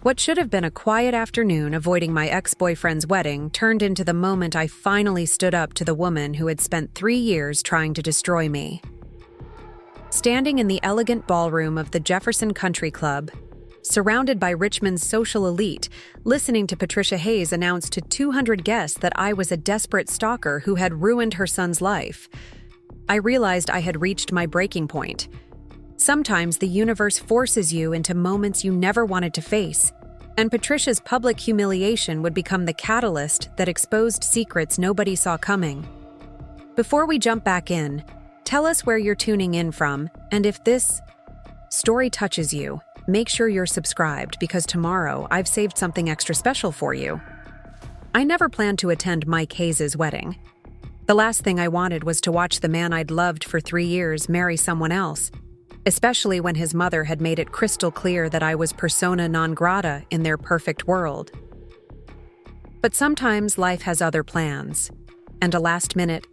What should have been a quiet afternoon avoiding my ex-boyfriend's wedding turned into the moment I finally stood up to the woman who had spent 3 years trying to destroy me. Standing in the elegant ballroom of the Jefferson Country Club, surrounded by Richmond's social elite, listening to Patricia Hayes announce to 200 guests that I was a desperate stalker who had ruined her son's life, I realized I had reached my breaking point. Sometimes the universe forces you into moments you never wanted to face, and Patricia's public humiliation would become the catalyst that exposed secrets nobody saw coming. Before we jump back in, tell us where you're tuning in from, and if this story touches you, make sure you're subscribed because tomorrow I've saved something extra special for you. I never planned to attend Mike Hayes' wedding. The last thing I wanted was to watch the man I'd loved for 3 years marry someone else, especially when his mother had made it crystal clear that I was persona non grata in their perfect world. But sometimes life has other plans, and a last-minute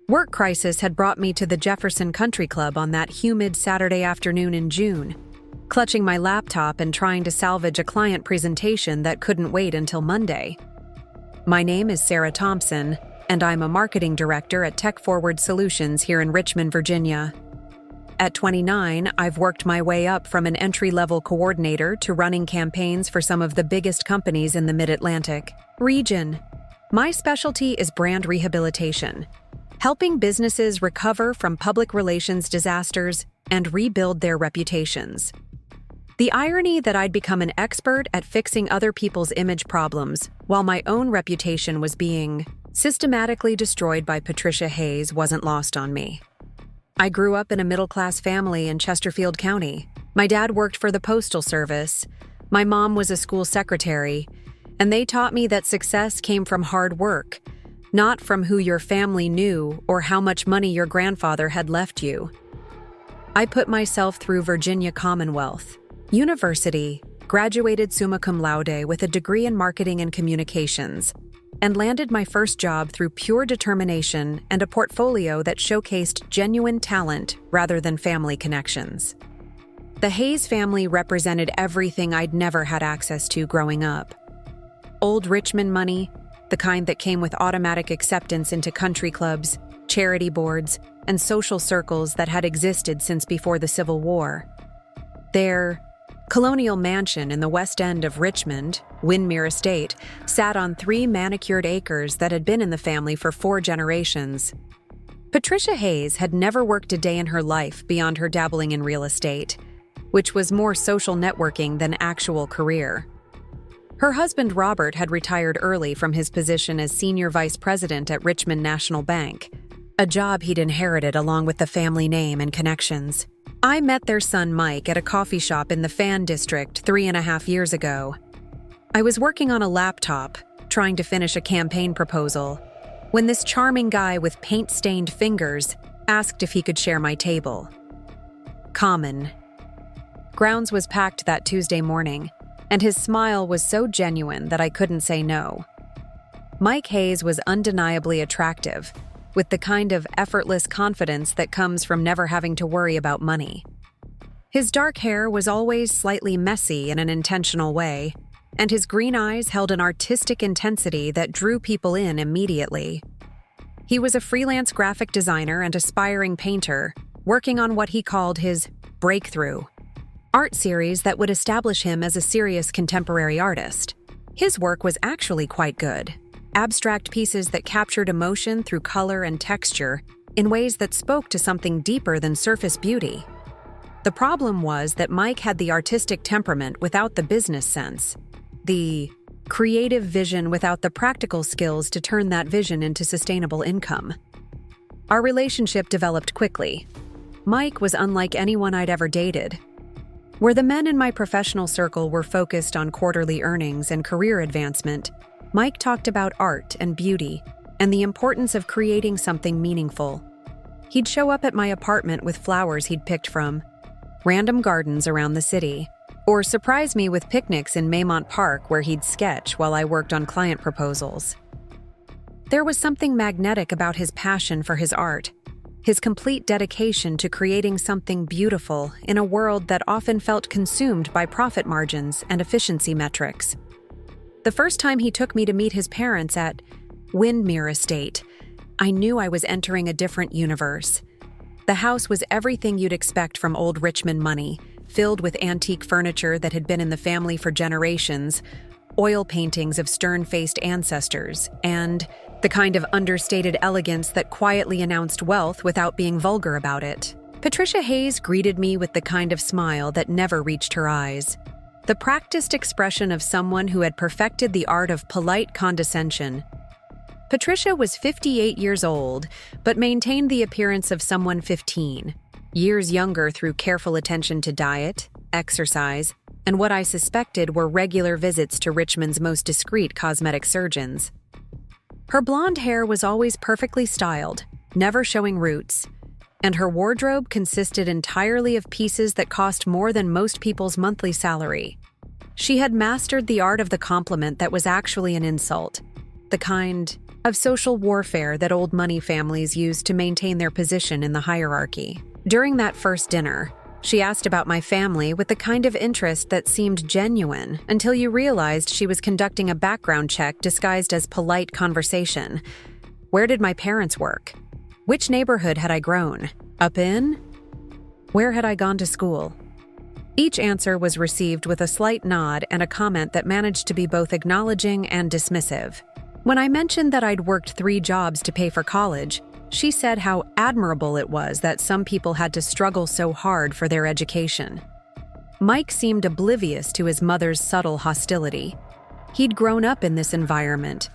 work crisis had brought me to the Jefferson Country Club on that humid Saturday afternoon in June, clutching my laptop and trying to salvage a client presentation that couldn't wait until Monday. My name is Sarah Thompson, and I'm a marketing director at TechForward Solutions here in Richmond, Virginia. At 29, I've worked my way up from an entry-level coordinator to running campaigns for some of the biggest companies in the Mid-Atlantic region. My specialty is brand rehabilitation, helping businesses recover from public relations disasters and rebuild their reputations. The irony that I'd become an expert at fixing other people's image problems while my own reputation was being systematically destroyed by Patricia Hayes wasn't lost on me. I grew up in a middle-class family in Chesterfield County. My dad worked for the Postal Service. My mom was a school secretary, and they taught me that success came from hard work, not from who your family knew or how much money your grandfather had left you. I put myself through Virginia Commonwealth University, graduated summa cum laude with a degree in marketing and communications, and landed my first job through pure determination and a portfolio that showcased genuine talent rather than family connections. The Hayes family represented everything I'd never had access to growing up. Old Richmond money, the kind that came with automatic acceptance into country clubs, charity boards, and social circles that had existed since before the Civil War. Their colonial mansion in the West End of Richmond, Windermere Estate, sat on 3 manicured acres that had been in the family for 4 generations. Patricia Hayes had never worked a day in her life beyond her dabbling in real estate, which was more social networking than actual career. Her husband Robert had retired early from his position as senior vice president at Richmond National Bank, a job he'd inherited along with the family name and connections. I met their son Mike at a coffee shop in the Fan District 3.5 years ago. I was working on a laptop, trying to finish a campaign proposal, when this charming guy with paint-stained fingers asked if he could share my table. Common. Grounds was packed that Tuesday morning, and his smile was so genuine that I couldn't say no. Mike Hayes was undeniably attractive, with the kind of effortless confidence that comes from never having to worry about money. His dark hair was always slightly messy in an intentional way, and his green eyes held an artistic intensity that drew people in immediately. He was a freelance graphic designer and aspiring painter, working on what he called his breakthrough art series that would establish him as a serious contemporary artist. His work was actually quite good. Abstract pieces that captured emotion through color and texture in ways that spoke to something deeper than surface beauty. The problem was that Mike had the artistic temperament without the business sense, the creative vision without the practical skills to turn that vision into sustainable income. Our relationship developed quickly. Mike was unlike anyone I'd ever dated. Where the men in my professional circle were focused on quarterly earnings and career advancement, Mike talked about art and beauty and the importance of creating something meaningful. He'd show up at my apartment with flowers he'd picked from random gardens around the city, or surprise me with picnics in Maymont Park where he'd sketch while I worked on client proposals. There was something magnetic about his passion for his art. his complete dedication to creating something beautiful in a world that often felt consumed by profit margins and efficiency metrics. The first time he took me to meet his parents at Windmere Estate, I knew I was entering a different universe. The house was everything you'd expect from old Richmond money, filled with antique furniture that had been in the family for generations, oil paintings of stern-faced ancestors, and the kind of understated elegance that quietly announced wealth without being vulgar about it. Patricia Hayes greeted me with the kind of smile that never reached her eyes, the practiced expression of someone who had perfected the art of polite condescension. Patricia was 58 years old, but maintained the appearance of someone 15, years younger through careful attention to diet, exercise, and what I suspected were regular visits to Richmond's most discreet cosmetic surgeons. Her blonde hair was always perfectly styled, never showing roots, and her wardrobe consisted entirely of pieces that cost more than most people's monthly salary. She had mastered the art of the compliment that was actually an insult, the kind of social warfare that old money families used to maintain their position in the hierarchy. During that first dinner, she asked about my family with the kind of interest that seemed genuine until you realized she was conducting a background check disguised as polite conversation. Where did my parents work? Which neighborhood had I grown up in? Where had I gone to school? Each answer was received with a slight nod and a comment that managed to be both acknowledging and dismissive. When I mentioned that I'd worked 3 jobs to pay for college, she said how admirable it was that some people had to struggle so hard for their education. Mike seemed oblivious to his mother's subtle hostility. He'd grown up in this environment,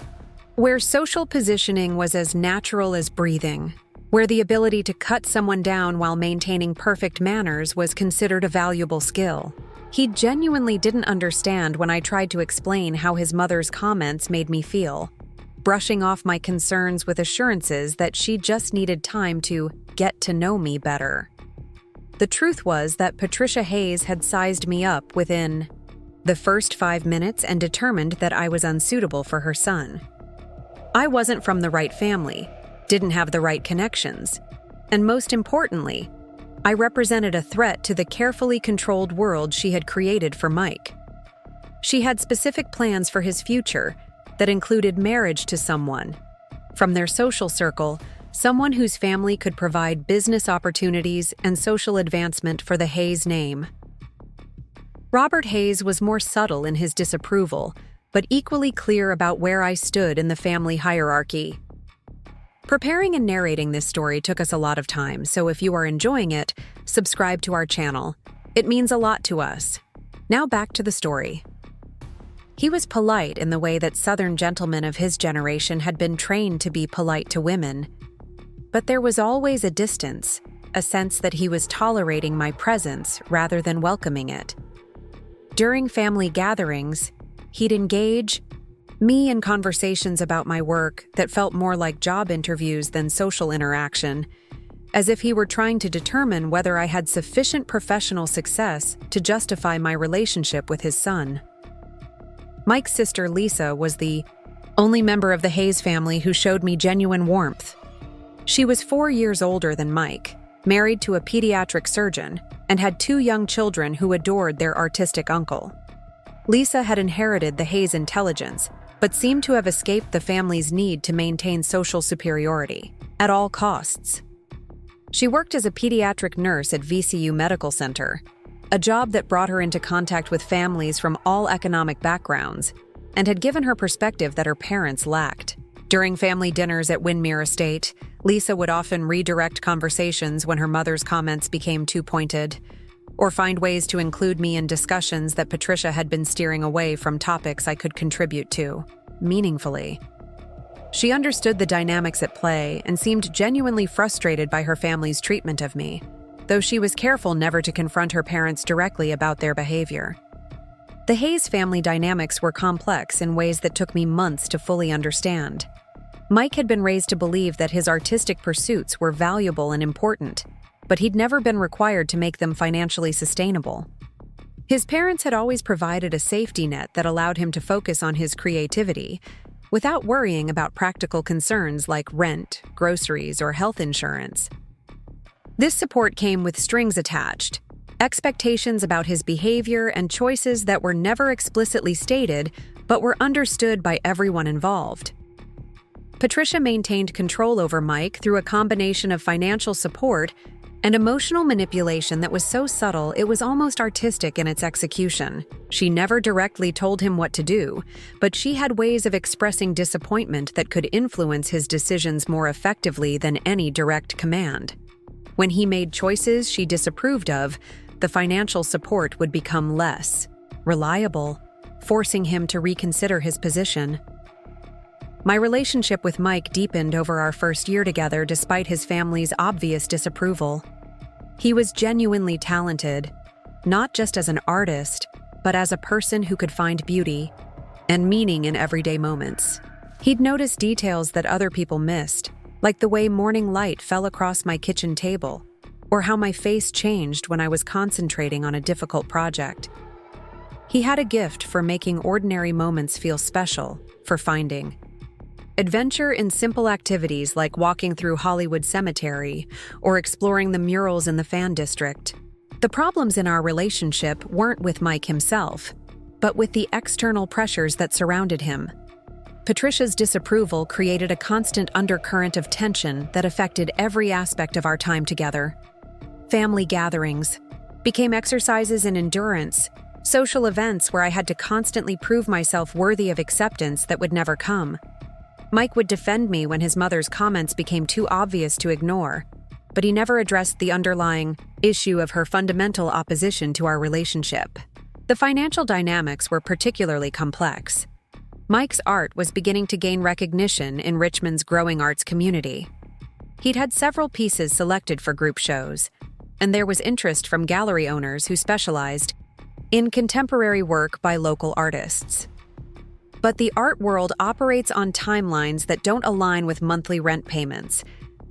where social positioning was as natural as breathing, where the ability to cut someone down while maintaining perfect manners was considered a valuable skill. He genuinely didn't understand when I tried to explain how his mother's comments made me feel, brushing off my concerns with assurances that she just needed time to get to know me better. The truth was that Patricia Hayes had sized me up within the first 5 minutes and determined that I was unsuitable for her son. I wasn't from the right family, didn't have the right connections, and most importantly, I represented a threat to the carefully controlled world she had created for Mike. She had specific plans for his future that included marriage to someone from their social circle, someone whose family could provide business opportunities and social advancement for the Hayes name. Robert Hayes was more subtle in his disapproval, but equally clear about where I stood in the family hierarchy. Preparing and narrating this story took us a lot of time, so if you are enjoying it, subscribe to our channel. It means a lot to us. Now back to the story. He was polite in the way that Southern gentlemen of his generation had been trained to be polite to women. But there was always a distance, a sense that he was tolerating my presence rather than welcoming it. During family gatherings, he'd engage me in conversations about my work that felt more like job interviews than social interaction, as if he were trying to determine whether I had sufficient professional success to justify my relationship with his son. Mike's sister Lisa was the only member of the Hayes family who showed me genuine warmth. She was 4 years older than Mike, married to a pediatric surgeon, and had 2 young children who adored their artistic uncle. Lisa had inherited the Hayes intelligence, but seemed to have escaped the family's need to maintain social superiority at all costs. She worked as a pediatric nurse at VCU Medical Center, a job that brought her into contact with families from all economic backgrounds and had given her perspective that her parents lacked. During family dinners at Windmere Estate, Lisa would often redirect conversations when her mother's comments became too pointed, or find ways to include me in discussions that Patricia had been steering away from topics I could contribute to, meaningfully. She understood the dynamics at play and seemed genuinely frustrated by her family's treatment of me, though she was careful never to confront her parents directly about their behavior. The Hayes family dynamics were complex in ways that took me months to fully understand. Mike had been raised to believe that his artistic pursuits were valuable and important, but he'd never been required to make them financially sustainable. His parents had always provided a safety net that allowed him to focus on his creativity, without worrying about practical concerns like rent, groceries, or health insurance. This support came with strings attached, expectations about his behavior and choices that were never explicitly stated but were understood by everyone involved. Patricia maintained control over Mike through a combination of financial support and emotional manipulation that was so subtle it was almost artistic in its execution. She never directly told him what to do, but she had ways of expressing disappointment that could influence his decisions more effectively than any direct command. When he made choices she disapproved of, the financial support would become less reliable, forcing him to reconsider his position. My relationship with Mike deepened over our first year together despite his family's obvious disapproval. He was genuinely talented, not just as an artist, but as a person who could find beauty and meaning in everyday moments. He'd notice details that other people missed, like the way morning light fell across my kitchen table, or how my face changed when I was concentrating on a difficult project. He had a gift for making ordinary moments feel special, for finding adventure in simple activities like walking through Hollywood Cemetery or exploring the murals in the Fan District. The problems in our relationship weren't with Mike himself, but with the external pressures that surrounded him. Patricia's disapproval created a constant undercurrent of tension that affected every aspect of our time together. Family gatherings became exercises in endurance, social events where I had to constantly prove myself worthy of acceptance that would never come. Mike would defend me when his mother's comments became too obvious to ignore, but he never addressed the underlying issue of her fundamental opposition to our relationship. The financial dynamics were particularly complex. Mike's art was beginning to gain recognition in Richmond's growing arts community. He'd had several pieces selected for group shows, and there was interest from gallery owners who specialized in contemporary work by local artists. But the art world operates on timelines that don't align with monthly rent payments,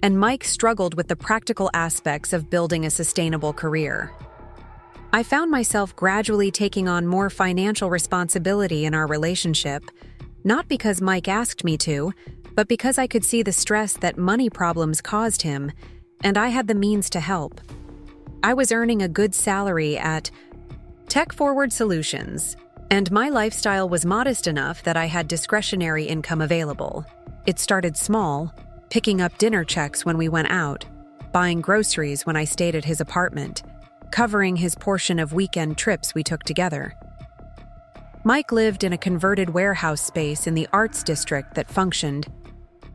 and Mike struggled with the practical aspects of building a sustainable career. I found myself gradually taking on more financial responsibility in our relationship, not because Mike asked me to, but because I could see the stress that money problems caused him, and I had the means to help. I was earning a good salary at TechForward Solutions, and my lifestyle was modest enough that I had discretionary income available. It started small, picking up dinner checks when we went out, buying groceries when I stayed at his apartment, covering his portion of weekend trips we took together. Mike lived in a converted warehouse space in the arts district that functioned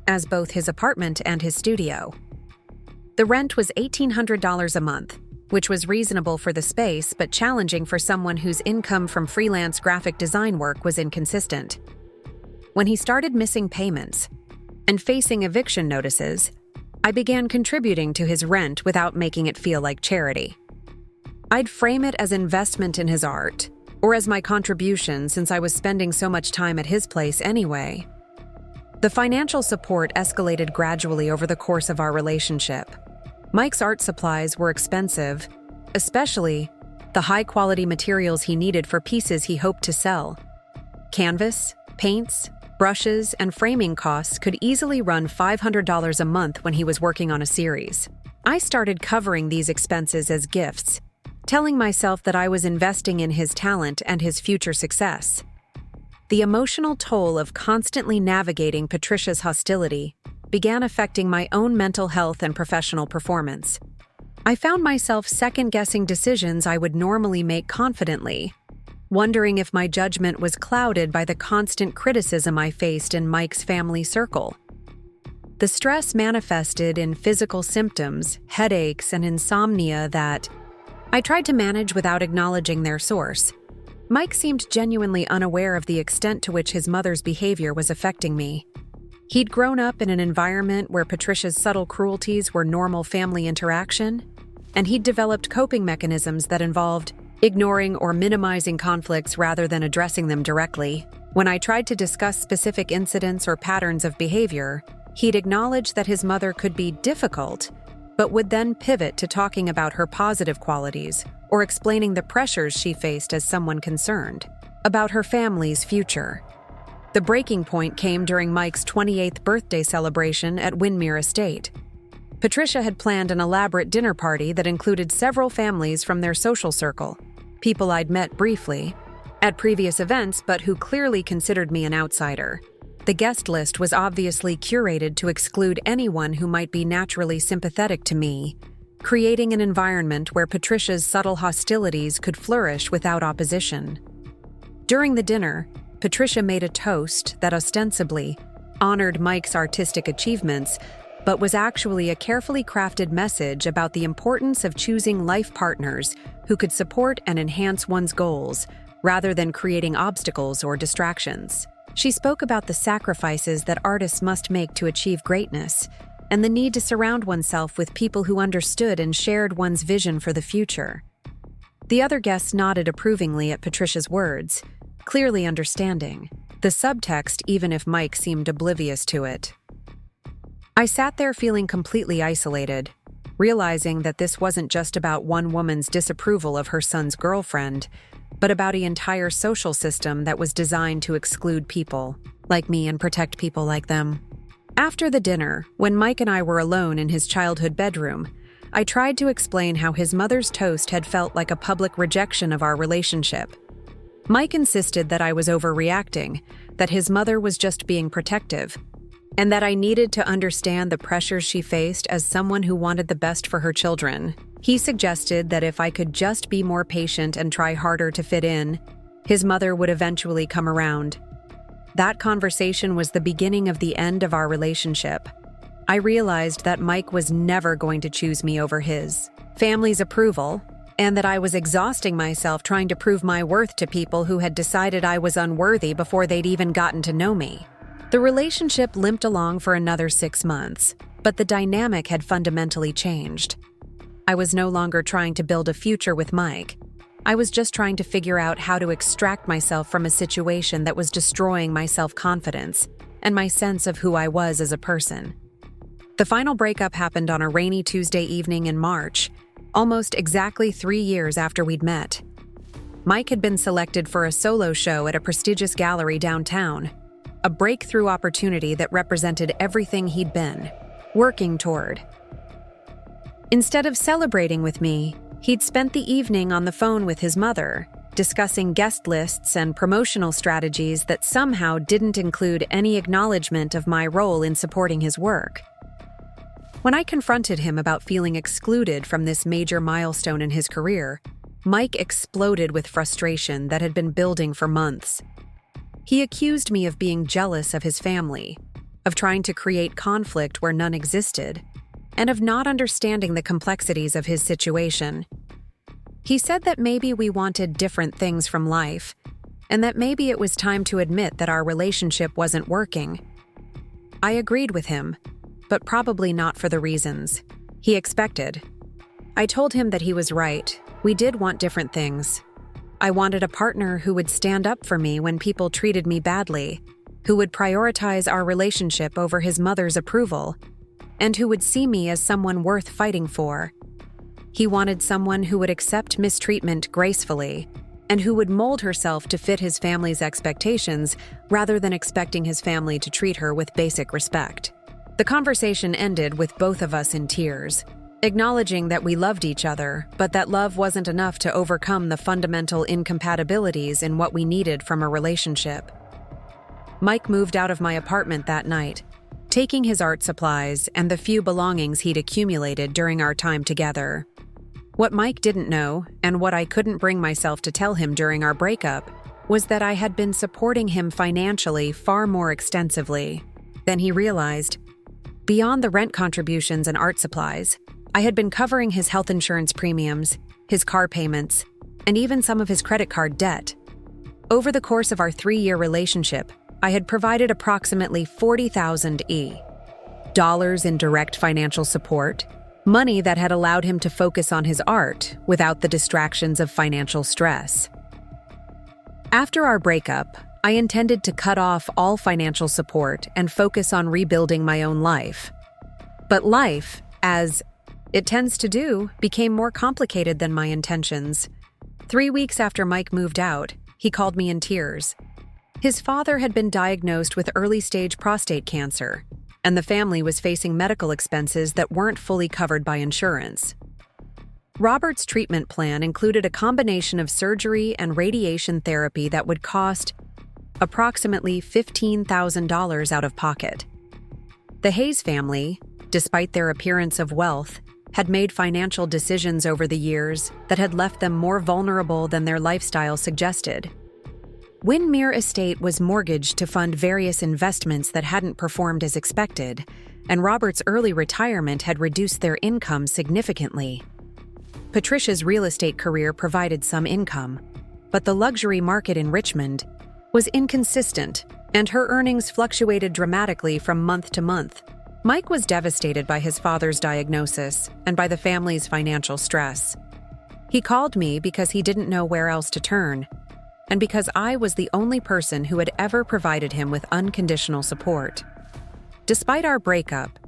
as both his apartment and his studio. The rent was $1,800 a month, which was reasonable for the space but challenging for someone whose income from freelance graphic design work was inconsistent. When he started missing payments and facing eviction notices, I began contributing to his rent without making it feel like charity. I'd frame it as investment in his art, or as my contribution since I was spending so much time at his place anyway. The financial support escalated gradually over the course of our relationship. Mike's art supplies were expensive, especially the high-quality materials he needed for pieces he hoped to sell. Canvas, paints, brushes, and framing costs could easily run $500 a month when he was working on a series. I started covering these expenses as gifts, telling myself that I was investing in his talent and his future success. The emotional toll of constantly navigating Patricia's hostility began affecting my own mental health and professional performance. I found myself second-guessing decisions I would normally make confidently, wondering if my judgment was clouded by the constant criticism I faced in Mike's family circle. The stress manifested in physical symptoms, headaches, and insomnia that I tried to manage without acknowledging their source. Mike seemed genuinely unaware of the extent to which his mother's behavior was affecting me. He'd grown up in an environment where Patricia's subtle cruelties were normal family interaction, and he'd developed coping mechanisms that involved ignoring or minimizing conflicts rather than addressing them directly. When I tried to discuss specific incidents or patterns of behavior, he'd acknowledge that his mother could be difficult, but would then pivot to talking about her positive qualities or explaining the pressures she faced as someone concerned about her family's future. The breaking point came during Mike's 28th birthday celebration at Windermere Estate. Patricia had planned an elaborate dinner party that included several families from their social circle, people I'd met briefly at previous events but who clearly considered me an outsider. The guest list was obviously curated to exclude anyone who might be naturally sympathetic to me, creating an environment where Patricia's subtle hostilities could flourish without opposition. During the dinner, Patricia made a toast that ostensibly honored Mike's artistic achievements, but was actually a carefully crafted message about the importance of choosing life partners who could support and enhance one's goals, rather than creating obstacles or distractions. She spoke about the sacrifices that artists must make to achieve greatness, and the need to surround oneself with people who understood and shared one's vision for the future. The other guests nodded approvingly at Patricia's words, clearly understanding the subtext even if Mike seemed oblivious to it. I sat there feeling completely isolated, realizing that this wasn't just about one woman's disapproval of her son's girlfriend, but about an entire social system that was designed to exclude people like me and protect people like them. After the dinner, when Mike and I were alone in his childhood bedroom, I tried to explain how his mother's toast had felt like a public rejection of our relationship. Mike insisted that I was overreacting, that his mother was just being protective, and that I needed to understand the pressures she faced as someone who wanted the best for her children. He suggested that if I could just be more patient and try harder to fit in, his mother would eventually come around. That conversation was the beginning of the end of our relationship. I realized that Mike was never going to choose me over his family's approval, and that I was exhausting myself trying to prove my worth to people who had decided I was unworthy before they'd even gotten to know me. The relationship limped along for another 6 months, but the dynamic had fundamentally changed. I was no longer trying to build a future with Mike. I was just trying to figure out how to extract myself from a situation that was destroying my self-confidence and my sense of who I was as a person. The final breakup happened on a rainy Tuesday evening in March, almost exactly 3 years after we'd met. Mike had been selected for a solo show at a prestigious gallery downtown, a breakthrough opportunity that represented everything he'd been working toward. Instead of celebrating with me, he'd spent the evening on the phone with his mother, discussing guest lists and promotional strategies that somehow didn't include any acknowledgement of my role in supporting his work. When I confronted him about feeling excluded from this major milestone in his career, Mike exploded with frustration that had been building for months. He accused me of being jealous of his family, of trying to create conflict where none existed, and of not understanding the complexities of his situation. He said that maybe we wanted different things from life, and that maybe it was time to admit that our relationship wasn't working. I agreed with him, but probably not for the reasons he expected. I told him that he was right. We did want different things. I wanted a partner who would stand up for me when people treated me badly, who would prioritize our relationship over his mother's approval, and who would see me as someone worth fighting for. He wanted someone who would accept mistreatment gracefully, and who would mold herself to fit his family's expectations rather than expecting his family to treat her with basic respect. The conversation ended with both of us in tears, acknowledging that we loved each other, but that love wasn't enough to overcome the fundamental incompatibilities in what we needed from a relationship. Mike moved out of my apartment that night, taking his art supplies and the few belongings he'd accumulated during our time together. What Mike didn't know, and what I couldn't bring myself to tell him during our breakup, was that I had been supporting him financially far more extensively than he realized. Beyond the rent contributions and art supplies, I had been covering his health insurance premiums, his car payments, and even some of his credit card debt. Over the course of our 3-year relationship, I had provided approximately $40,000 in direct financial support, money that had allowed him to focus on his art without the distractions of financial stress. After our breakup, I intended to cut off all financial support and focus on rebuilding my own life. But life, as it tends to do, became more complicated than my intentions. 3 weeks after Mike moved out, he called me in tears. His father had been diagnosed with early-stage prostate cancer, and the family was facing medical expenses that weren't fully covered by insurance. Robert's treatment plan included a combination of surgery and radiation therapy that would cost approximately $15,000 out of pocket. The Hayes family, despite their appearance of wealth, had made financial decisions over the years that had left them more vulnerable than their lifestyle suggested. Windermere Estate was mortgaged to fund various investments that hadn't performed as expected, and Robert's early retirement had reduced their income significantly. Patricia's real estate career provided some income, but the luxury market in Richmond was inconsistent, and her earnings fluctuated dramatically from month to month. Mike was devastated by his father's diagnosis and by the family's financial stress. He called me because he didn't know where else to turn, and because I was the only person who had ever provided him with unconditional support. Despite our breakup,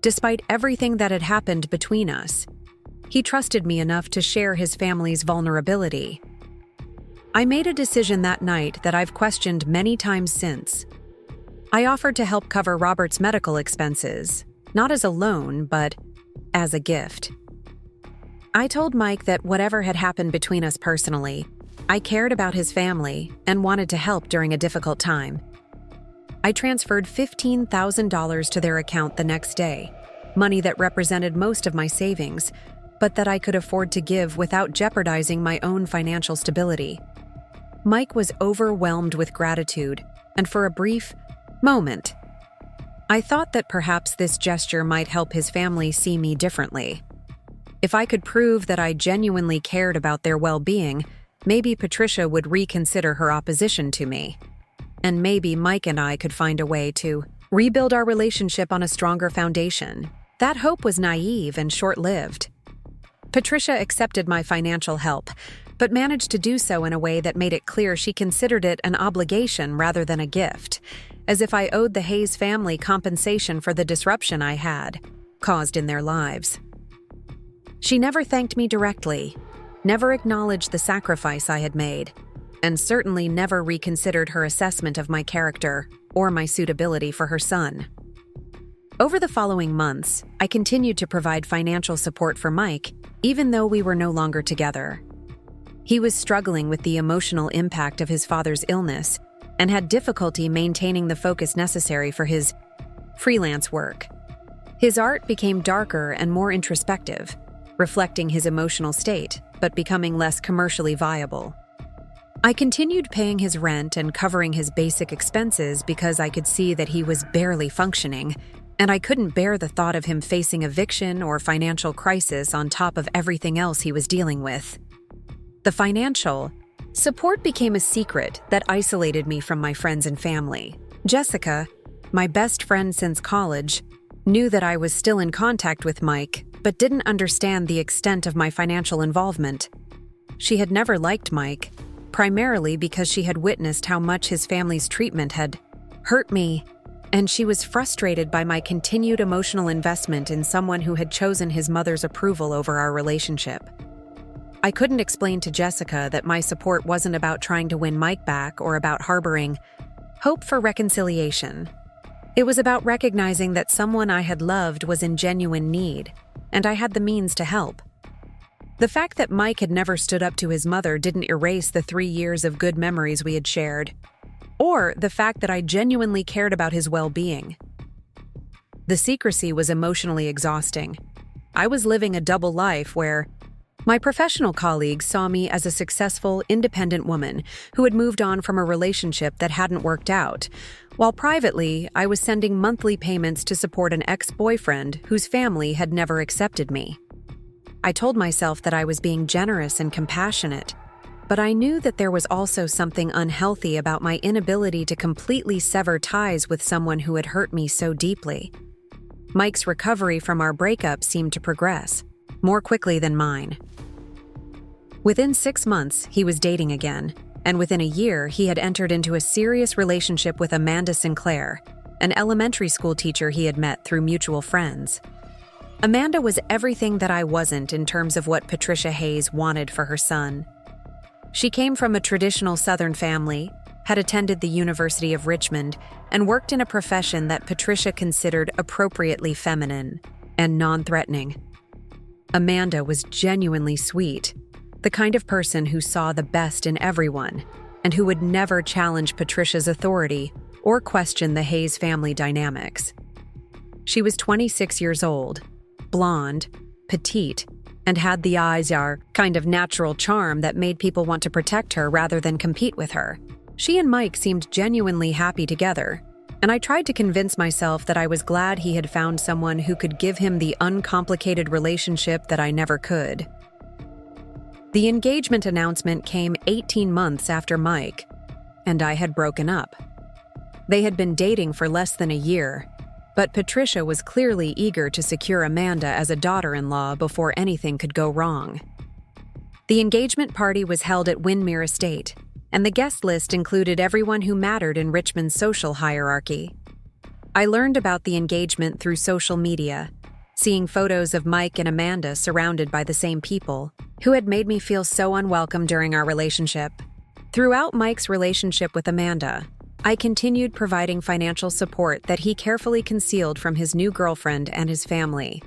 despite everything that had happened between us, he trusted me enough to share his family's vulnerability. I made a decision that night that I've questioned many times since. I offered to help cover Robert's medical expenses, not as a loan, but as a gift. I told Mike that whatever had happened between us personally, I cared about his family and wanted to help during a difficult time. I transferred $15,000 to their account the next day, money that represented most of my savings, but that I could afford to give without jeopardizing my own financial stability. Mike was overwhelmed with gratitude, and for a brief moment, I thought that perhaps this gesture might help his family see me differently. If I could prove that I genuinely cared about their well-being, maybe Patricia would reconsider her opposition to me. And maybe Mike and I could find a way to rebuild our relationship on a stronger foundation. That hope was naive and short-lived. Patricia accepted my financial help, but managed to do so in a way that made it clear she considered it an obligation rather than a gift, as if I owed the Hayes family compensation for the disruption I had caused in their lives. She never thanked me directly, never acknowledged the sacrifice I had made, and certainly never reconsidered her assessment of my character or my suitability for her son. Over the following months, I continued to provide financial support for Mike, even though we were no longer together. He was struggling with the emotional impact of his father's illness and had difficulty maintaining the focus necessary for his freelance work. His art became darker and more introspective, reflecting his emotional state, but becoming less commercially viable. I continued paying his rent and covering his basic expenses because I could see that he was barely functioning, and I couldn't bear the thought of him facing eviction or financial crisis on top of everything else he was dealing with. The financial support became a secret that isolated me from my friends and family. Jessica, my best friend since college, knew that I was still in contact with Mike, but didn't understand the extent of my financial involvement. She had never liked Mike, primarily because she had witnessed how much his family's treatment had hurt me, and she was frustrated by my continued emotional investment in someone who had chosen his mother's approval over our relationship. I couldn't explain to Jessica that my support wasn't about trying to win Mike back or about harboring hope for reconciliation. It was about recognizing that someone I had loved was in genuine need, and I had the means to help. The fact that Mike had never stood up to his mother didn't erase the 3 years of good memories we had shared, or the fact that I genuinely cared about his well-being. The secrecy was emotionally exhausting. I was living a double life where my professional colleagues saw me as a successful, independent woman who had moved on from a relationship that hadn't worked out, while privately, I was sending monthly payments to support an ex-boyfriend whose family had never accepted me. I told myself that I was being generous and compassionate, but I knew that there was also something unhealthy about my inability to completely sever ties with someone who had hurt me so deeply. Mike's recovery from our breakup seemed to progress, more quickly than mine. Within 6 months, he was dating again, and within a year, he had entered into a serious relationship with Amanda Sinclair, an elementary school teacher he had met through mutual friends. Amanda was everything that I wasn't in terms of what Patricia Hayes wanted for her son. She came from a traditional Southern family, had attended the University of Richmond, and worked in a profession that Patricia considered appropriately feminine and non-threatening. Amanda was genuinely sweet, the kind of person who saw the best in everyone, and who would never challenge Patricia's authority or question the Hayes family dynamics. She was 26 years old, blonde, petite, and had the eyes-are kind of natural charm that made people want to protect her rather than compete with her. She and Mike seemed genuinely happy together, and I tried to convince myself that I was glad he had found someone who could give him the uncomplicated relationship that I never could. The engagement announcement came 18 months after Mike, and I had broken up. They had been dating for less than a year, but Patricia was clearly eager to secure Amanda as a daughter-in-law before anything could go wrong. The engagement party was held at Windermere Estate, and the guest list included everyone who mattered in Richmond's social hierarchy. I learned about the engagement through social media, seeing photos of Mike and Amanda surrounded by the same people, who had made me feel so unwelcome during our relationship. Throughout Mike's relationship with Amanda, I continued providing financial support that he carefully concealed from his new girlfriend and his family.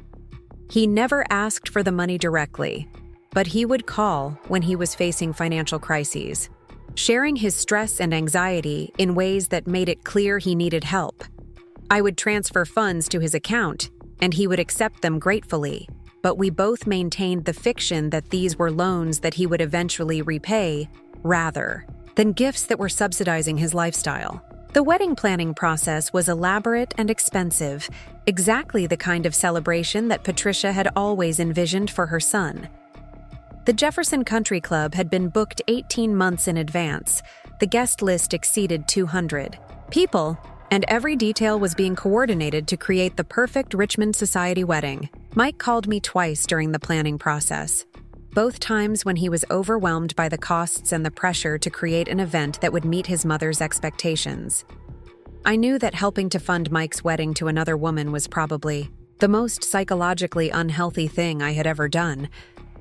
He never asked for the money directly, but he would call when he was facing financial crises, sharing his stress and anxiety in ways that made it clear he needed help. I would transfer funds to his account, and he would accept them gratefully, but we both maintained the fiction that these were loans that he would eventually repay, rather than gifts that were subsidizing his lifestyle. The wedding planning process was elaborate and expensive, exactly the kind of celebration that Patricia had always envisioned for her son. The Jefferson Country Club had been booked 18 months in advance. The guest list exceeded 200 people, and every detail was being coordinated to create the perfect Richmond society wedding. Mike called me twice during the planning process, both times when he was overwhelmed by the costs and the pressure to create an event that would meet his mother's expectations. I knew that helping to fund Mike's wedding to another woman was probably the most psychologically unhealthy thing I had ever done,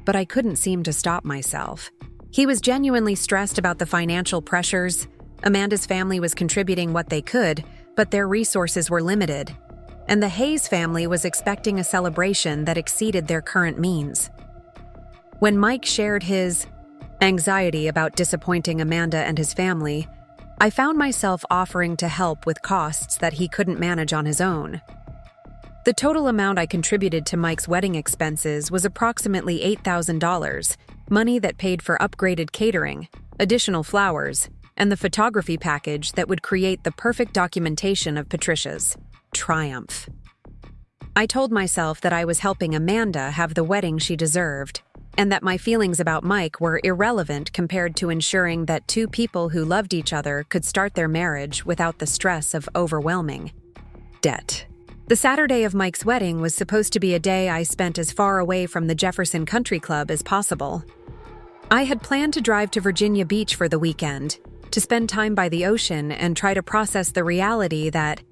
but I couldn't seem to stop myself. He was genuinely stressed about the financial pressures. Amanda's family was contributing what they could, but their resources were limited, and the Hayes family was expecting a celebration that exceeded their current means. When Mike shared his anxiety about disappointing Amanda and his family, I found myself offering to help with costs that he couldn't manage on his own. The total amount I contributed to Mike's wedding expenses was approximately $8,000, money that paid for upgraded catering, additional flowers, and the photography package that would create the perfect documentation of Patricia's triumph. I told myself that I was helping Amanda have the wedding she deserved, and that my feelings about Mike were irrelevant compared to ensuring that two people who loved each other could start their marriage without the stress of overwhelming debt. The Saturday of Mike's wedding was supposed to be a day I spent as far away from the Jefferson Country Club as possible. I had planned to drive to Virginia Beach for the weekend, to spend time by the ocean and try to process the reality that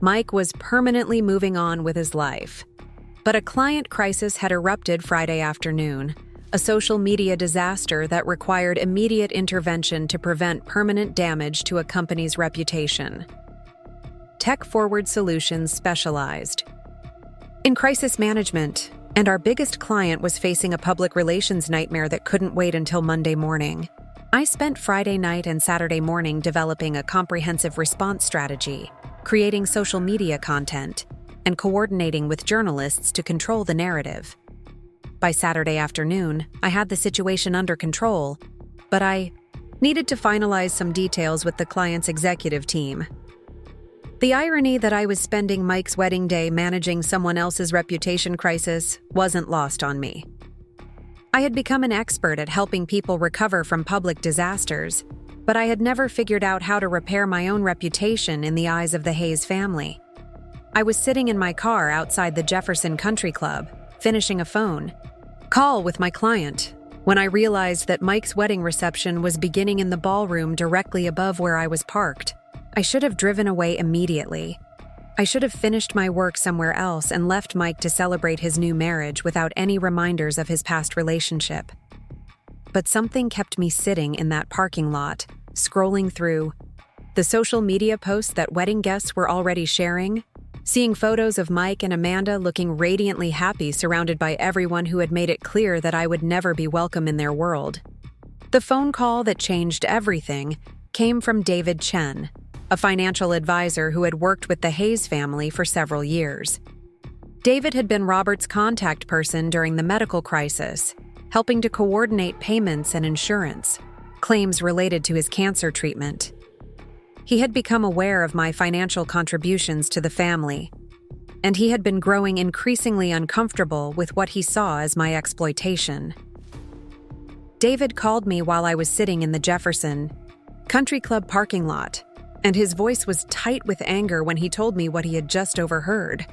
Mike was permanently moving on with his life. But a client crisis had erupted Friday afternoon, a social media disaster that required immediate intervention to prevent permanent damage to a company's reputation. TechForward Solutions specialized in crisis management, and our biggest client was facing a public relations nightmare that couldn't wait until Monday morning. I spent Friday night and Saturday morning developing a comprehensive response strategy, creating social media content, and coordinating with journalists to control the narrative. By Saturday afternoon, I had the situation under control, but I needed to finalize some details with the client's executive team. The irony that I was spending Mike's wedding day managing someone else's reputation crisis wasn't lost on me. I had become an expert at helping people recover from public disasters, but I had never figured out how to repair my own reputation in the eyes of the Hayes family. I was sitting in my car outside the Jefferson Country Club, finishing a phone call with my client, when I realized that Mike's wedding reception was beginning in the ballroom directly above where I was parked. I should have driven away immediately. I should have finished my work somewhere else and left Mike to celebrate his new marriage without any reminders of his past relationship. But something kept me sitting in that parking lot, scrolling through the social media posts that wedding guests were already sharing, seeing photos of Mike and Amanda looking radiantly happy surrounded by everyone who had made it clear that I would never be welcome in their world. The phone call that changed everything came from David Chen, a financial advisor who had worked with the Hayes family for several years. David had been Robert's contact person during the medical crisis, helping to coordinate payments and insurance, claims related to his cancer treatment. He had become aware of my financial contributions to the family, and he had been growing increasingly uncomfortable with what he saw as my exploitation. David called me while I was sitting in the Jefferson Country Club parking lot, and his voice was tight with anger when he told me what he had just overheard.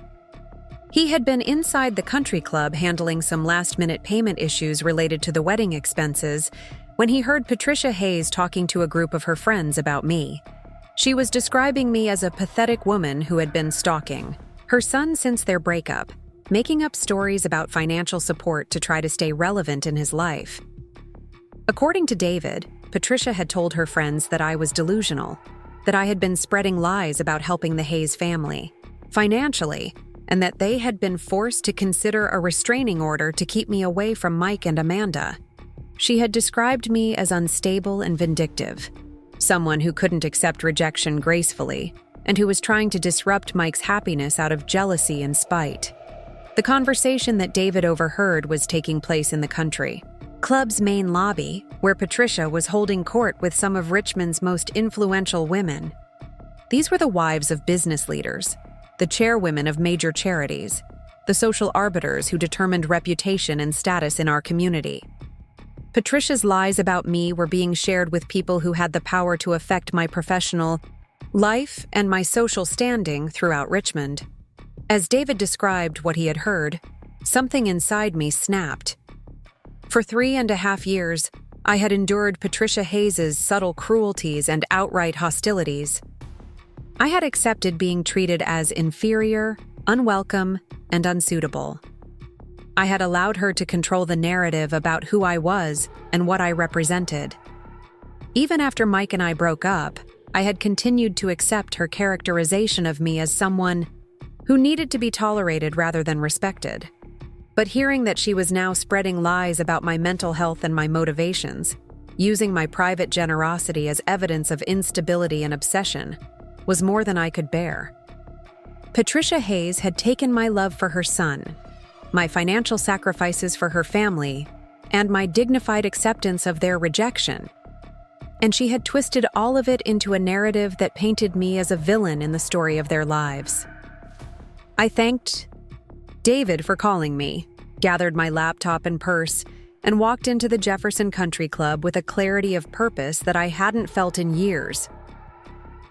He had been inside the country club handling some last-minute payment issues related to the wedding expenses when he heard Patricia Hayes talking to a group of her friends about me. She was describing me as a pathetic woman who had been stalking her son since their breakup, making up stories about financial support to try to stay relevant in his life. According to David, Patricia had told her friends that I was delusional, that I had been spreading lies about helping the Hayes family financially, and that they had been forced to consider a restraining order to keep me away from Mike and Amanda. She had described me as unstable and vindictive, someone who couldn't accept rejection gracefully, and who was trying to disrupt Mike's happiness out of jealousy and spite. The conversation that David overheard was taking place in the country club's main lobby, where Patricia was holding court with some of Richmond's most influential women. These were the wives of business leaders, the chairwomen of major charities, the social arbiters who determined reputation and status in our community. Patricia's lies about me were being shared with people who had the power to affect my professional life and my social standing throughout Richmond. As David described what he had heard, something inside me snapped. For 3.5 years, I had endured Patricia Hayes' subtle cruelties and outright hostilities. I had accepted being treated as inferior, unwelcome, and unsuitable. I had allowed her to control the narrative about who I was and what I represented. Even after Mike and I broke up, I had continued to accept her characterization of me as someone who needed to be tolerated rather than respected. But hearing that she was now spreading lies about my mental health and my motivations, using my private generosity as evidence of instability and obsession, was more than I could bear. Patricia Hayes had taken my love for her son, my financial sacrifices for her family, and my dignified acceptance of their rejection, and she had twisted all of it into a narrative that painted me as a villain in the story of their lives. I thanked David for calling me, gathered my laptop and purse, and walked into the Jefferson Country Club with a clarity of purpose that I hadn't felt in years.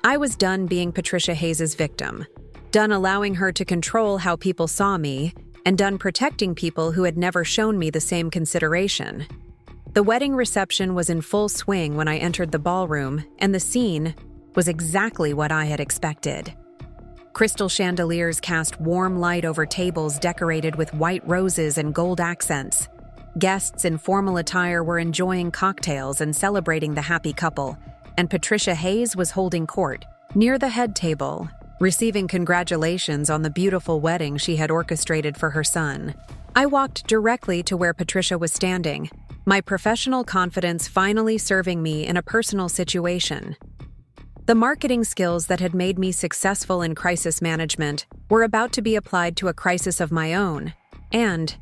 I was done being Patricia Hayes' victim, done allowing her to control how people saw me, and done protecting people who had never shown me the same consideration. The wedding reception was in full swing when I entered the ballroom, and the scene was exactly what I had expected. Crystal chandeliers cast warm light over tables decorated with white roses and gold accents. Guests in formal attire were enjoying cocktails and celebrating the happy couple, and Patricia Hayes was holding court, near the head table, receiving congratulations on the beautiful wedding she had orchestrated for her son. I walked directly to where Patricia was standing, my professional confidence finally serving me in a personal situation. The marketing skills that had made me successful in crisis management were about to be applied to a crisis of my own, and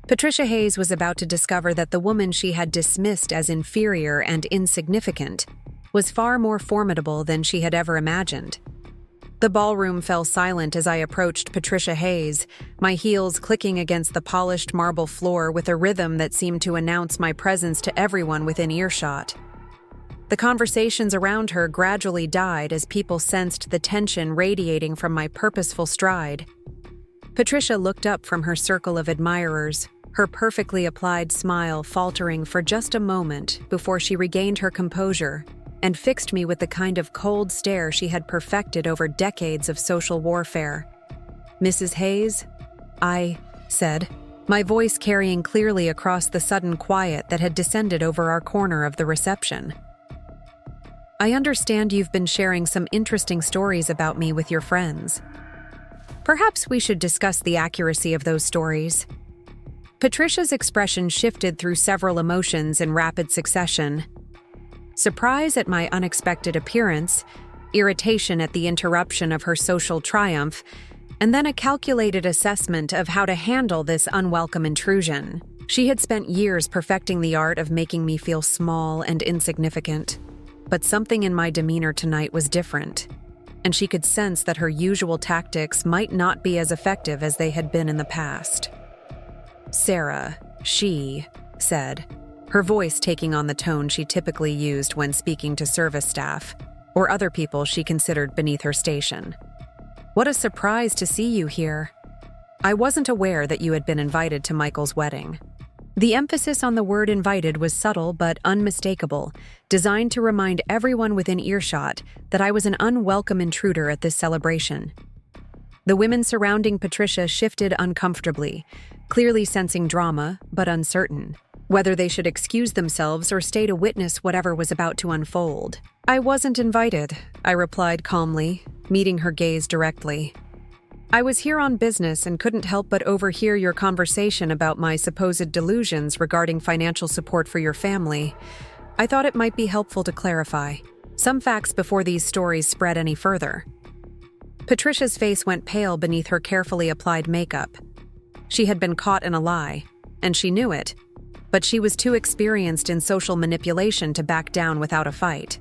Patricia Hayes was about to discover that the woman she had dismissed as inferior and insignificant was far more formidable than she had ever imagined. The ballroom fell silent as I approached Patricia Hayes, my heels clicking against the polished marble floor with a rhythm that seemed to announce my presence to everyone within earshot. The conversations around her gradually died as people sensed the tension radiating from my purposeful stride. Patricia looked up from her circle of admirers, her perfectly applied smile faltering for just a moment before she regained her composure and fixed me with the kind of cold stare she had perfected over decades of social warfare. "Mrs. Hayes?" I said, my voice carrying clearly across the sudden quiet that had descended over our corner of the reception. I understand you've been sharing some interesting stories about me with your friends. Perhaps we should discuss the accuracy of those stories." Patricia's expression shifted through several emotions in rapid succession. Surprise at my unexpected appearance, irritation at the interruption of her social triumph, and then a calculated assessment of how to handle this unwelcome intrusion. She had spent years perfecting the art of making me feel small and insignificant. But something in my demeanor tonight was different, and she could sense that her usual tactics might not be as effective as they had been in the past. "Sarah," she said, her voice taking on the tone she typically used when speaking to service staff or other people she considered beneath her station. "What a surprise to see you here. I wasn't aware that you had been invited to Michael's wedding." The emphasis on the word invited was subtle but unmistakable, designed to remind everyone within earshot that I was an unwelcome intruder at this celebration. The women surrounding Patricia shifted uncomfortably, clearly sensing drama but uncertain, whether they should excuse themselves or stay to witness whatever was about to unfold. "I wasn't invited," I replied calmly, meeting her gaze directly. "I was here on business and couldn't help but overhear your conversation about my supposed delusions regarding financial support for your family. I thought it might be helpful to clarify some facts before these stories spread any further." Patricia's face went pale beneath her carefully applied makeup. She had been caught in a lie, and she knew it, but she was too experienced in social manipulation to back down without a fight.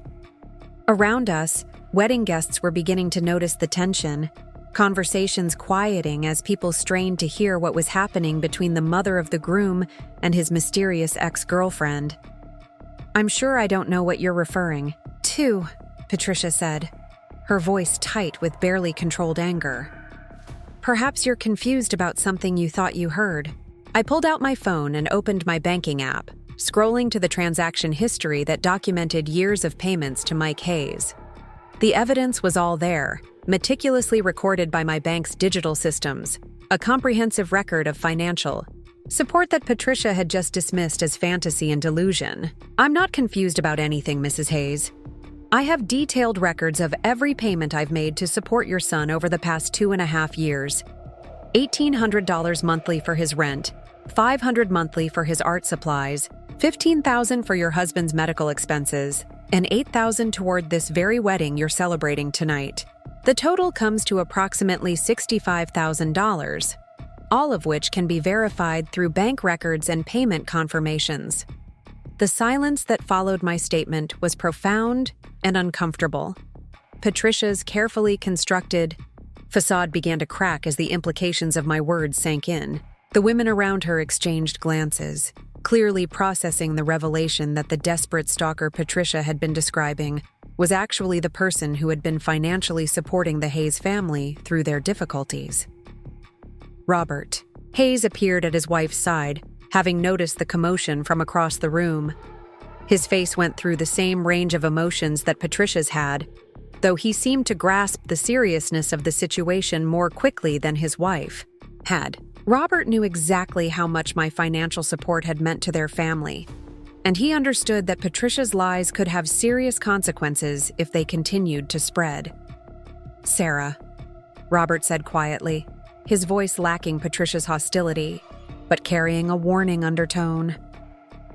Around us, wedding guests were beginning to notice the tension, conversations quieting as people strained to hear what was happening between the mother of the groom and his mysterious ex-girlfriend. "I'm sure I don't know what you're referring to," Patricia said, her voice tight with barely controlled anger. "Perhaps you're confused about something you thought you heard." I pulled out my phone and opened my banking app, scrolling to the transaction history that documented years of payments to Mike Hayes. The evidence was all there, meticulously recorded by my bank's digital systems, a comprehensive record of financial support that Patricia had just dismissed as fantasy and delusion. "I'm not confused about anything, Mrs. Hayes. I have detailed records of every payment I've made to support your son over the past 2.5 years. $1,800 monthly for his rent, $500 monthly for his art supplies, $15,000 for your husband's medical expenses, and $8,000 toward this very wedding you're celebrating tonight. The total comes to approximately $65,000, all of which can be verified through bank records and payment confirmations." The silence that followed my statement was profound and uncomfortable. Patricia's carefully constructed facade began to crack as the implications of my words sank in. The women around her exchanged glances, clearly processing the revelation that the desperate stalker Patricia had been describing was actually the person who had been financially supporting the Hayes family through their difficulties. Robert Hayes appeared at his wife's side, having noticed the commotion from across the room. His face went through the same range of emotions that Patricia's had, though he seemed to grasp the seriousness of the situation more quickly than his wife had. Robert knew exactly how much my financial support had meant to their family, and he understood that Patricia's lies could have serious consequences if they continued to spread. "Sarah," Robert said quietly, his voice lacking Patricia's hostility, but carrying a warning undertone.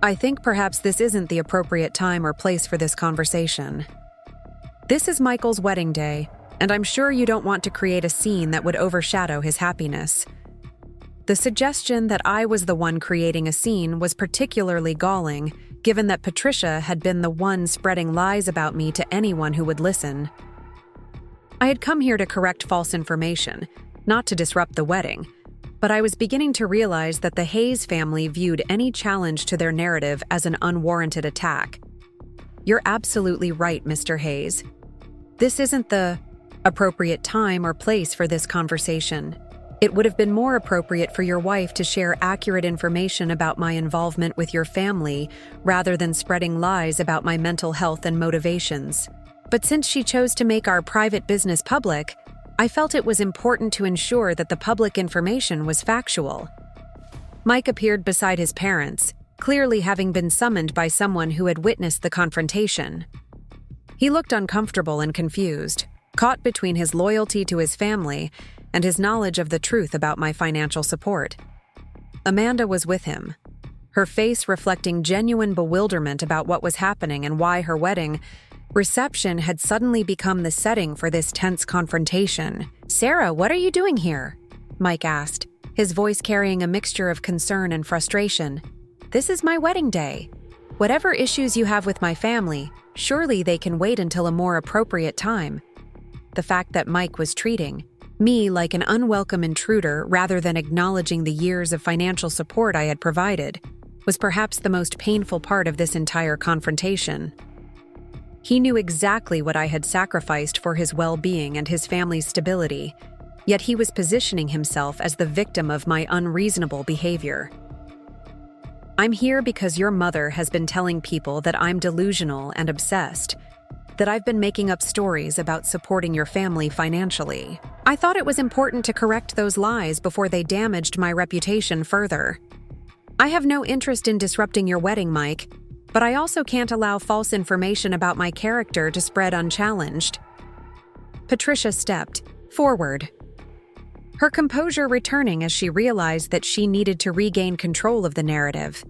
"I think perhaps this isn't the appropriate time or place for this conversation. This is Michael's wedding day, and I'm sure you don't want to create a scene that would overshadow his happiness." The suggestion that I was the one creating a scene was particularly galling, given that Patricia had been the one spreading lies about me to anyone who would listen. I had come here to correct false information, not to disrupt the wedding, but I was beginning to realize that the Hayes family viewed any challenge to their narrative as an unwarranted attack. "You're absolutely right, Mr. Hayes. This isn't the appropriate time or place for this conversation. It would have been more appropriate for your wife to share accurate information about my involvement with your family rather than spreading lies about my mental health and motivations. But since she chose to make our private business public, I felt it was important to ensure that the public information was factual." Mike appeared beside his parents, clearly having been summoned by someone who had witnessed the confrontation. He looked uncomfortable and confused, caught between his loyalty to his family and his knowledge of the truth about my financial support. Amanda was with him, her face reflecting genuine bewilderment about what was happening and why her wedding reception had suddenly become the setting for this tense confrontation. "Sarah, what are you doing here?" Mike asked, his voice carrying a mixture of concern and frustration. "This is my wedding day. Whatever issues you have with my family, surely they can wait until a more appropriate time." The fact that Mike was treating me like an unwelcome intruder rather than acknowledging the years of financial support I had provided was perhaps the most painful part of this entire confrontation. He knew exactly what I had sacrificed for his well-being and his family's stability, yet he was positioning himself as the victim of my unreasonable behavior. "I'm here because your mother has been telling people that I'm delusional and obsessed, that I've been making up stories about supporting your family financially. I thought it was important to correct those lies before they damaged my reputation further. I have no interest in disrupting your wedding, Mike, but I also can't allow false information about my character to spread unchallenged." Patricia stepped forward, her composure returning as she realized that she needed to regain control of the narrative.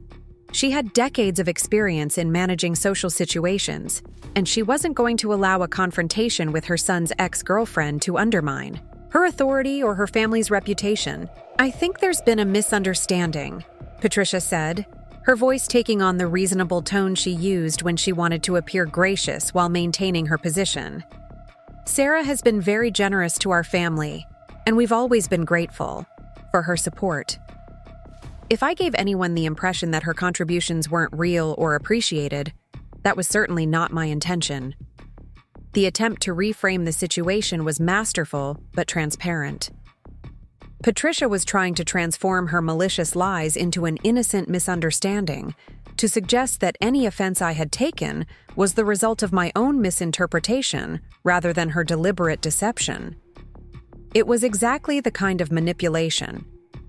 She had decades of experience in managing social situations, and she wasn't going to allow a confrontation with her son's ex-girlfriend to undermine her authority or her family's reputation. "I think there's been a misunderstanding," Patricia said, her voice taking on the reasonable tone she used when she wanted to appear gracious while maintaining her position. "Sarah has been very generous to our family, and we've always been grateful for her support. If I gave anyone the impression that her contributions weren't real or appreciated, that was certainly not my intention." The attempt to reframe the situation was masterful but transparent. Patricia was trying to transform her malicious lies into an innocent misunderstanding, to suggest that any offense I had taken was the result of my own misinterpretation rather than her deliberate deception. It was exactly the kind of manipulation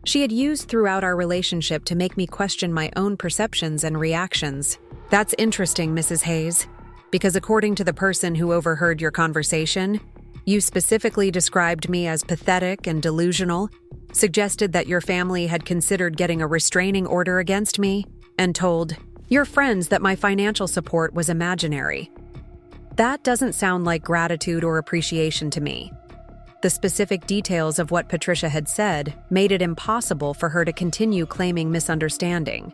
she had used throughout our relationship to make me question my own perceptions and reactions. "That's interesting, Mrs. Hayes, because according to the person who overheard your conversation, you specifically described me as pathetic and delusional, suggested that your family had considered getting a restraining order against me, and told your friends that my financial support was imaginary. That doesn't sound like gratitude or appreciation to me." The specific details of what Patricia had said made it impossible for her to continue claiming misunderstanding.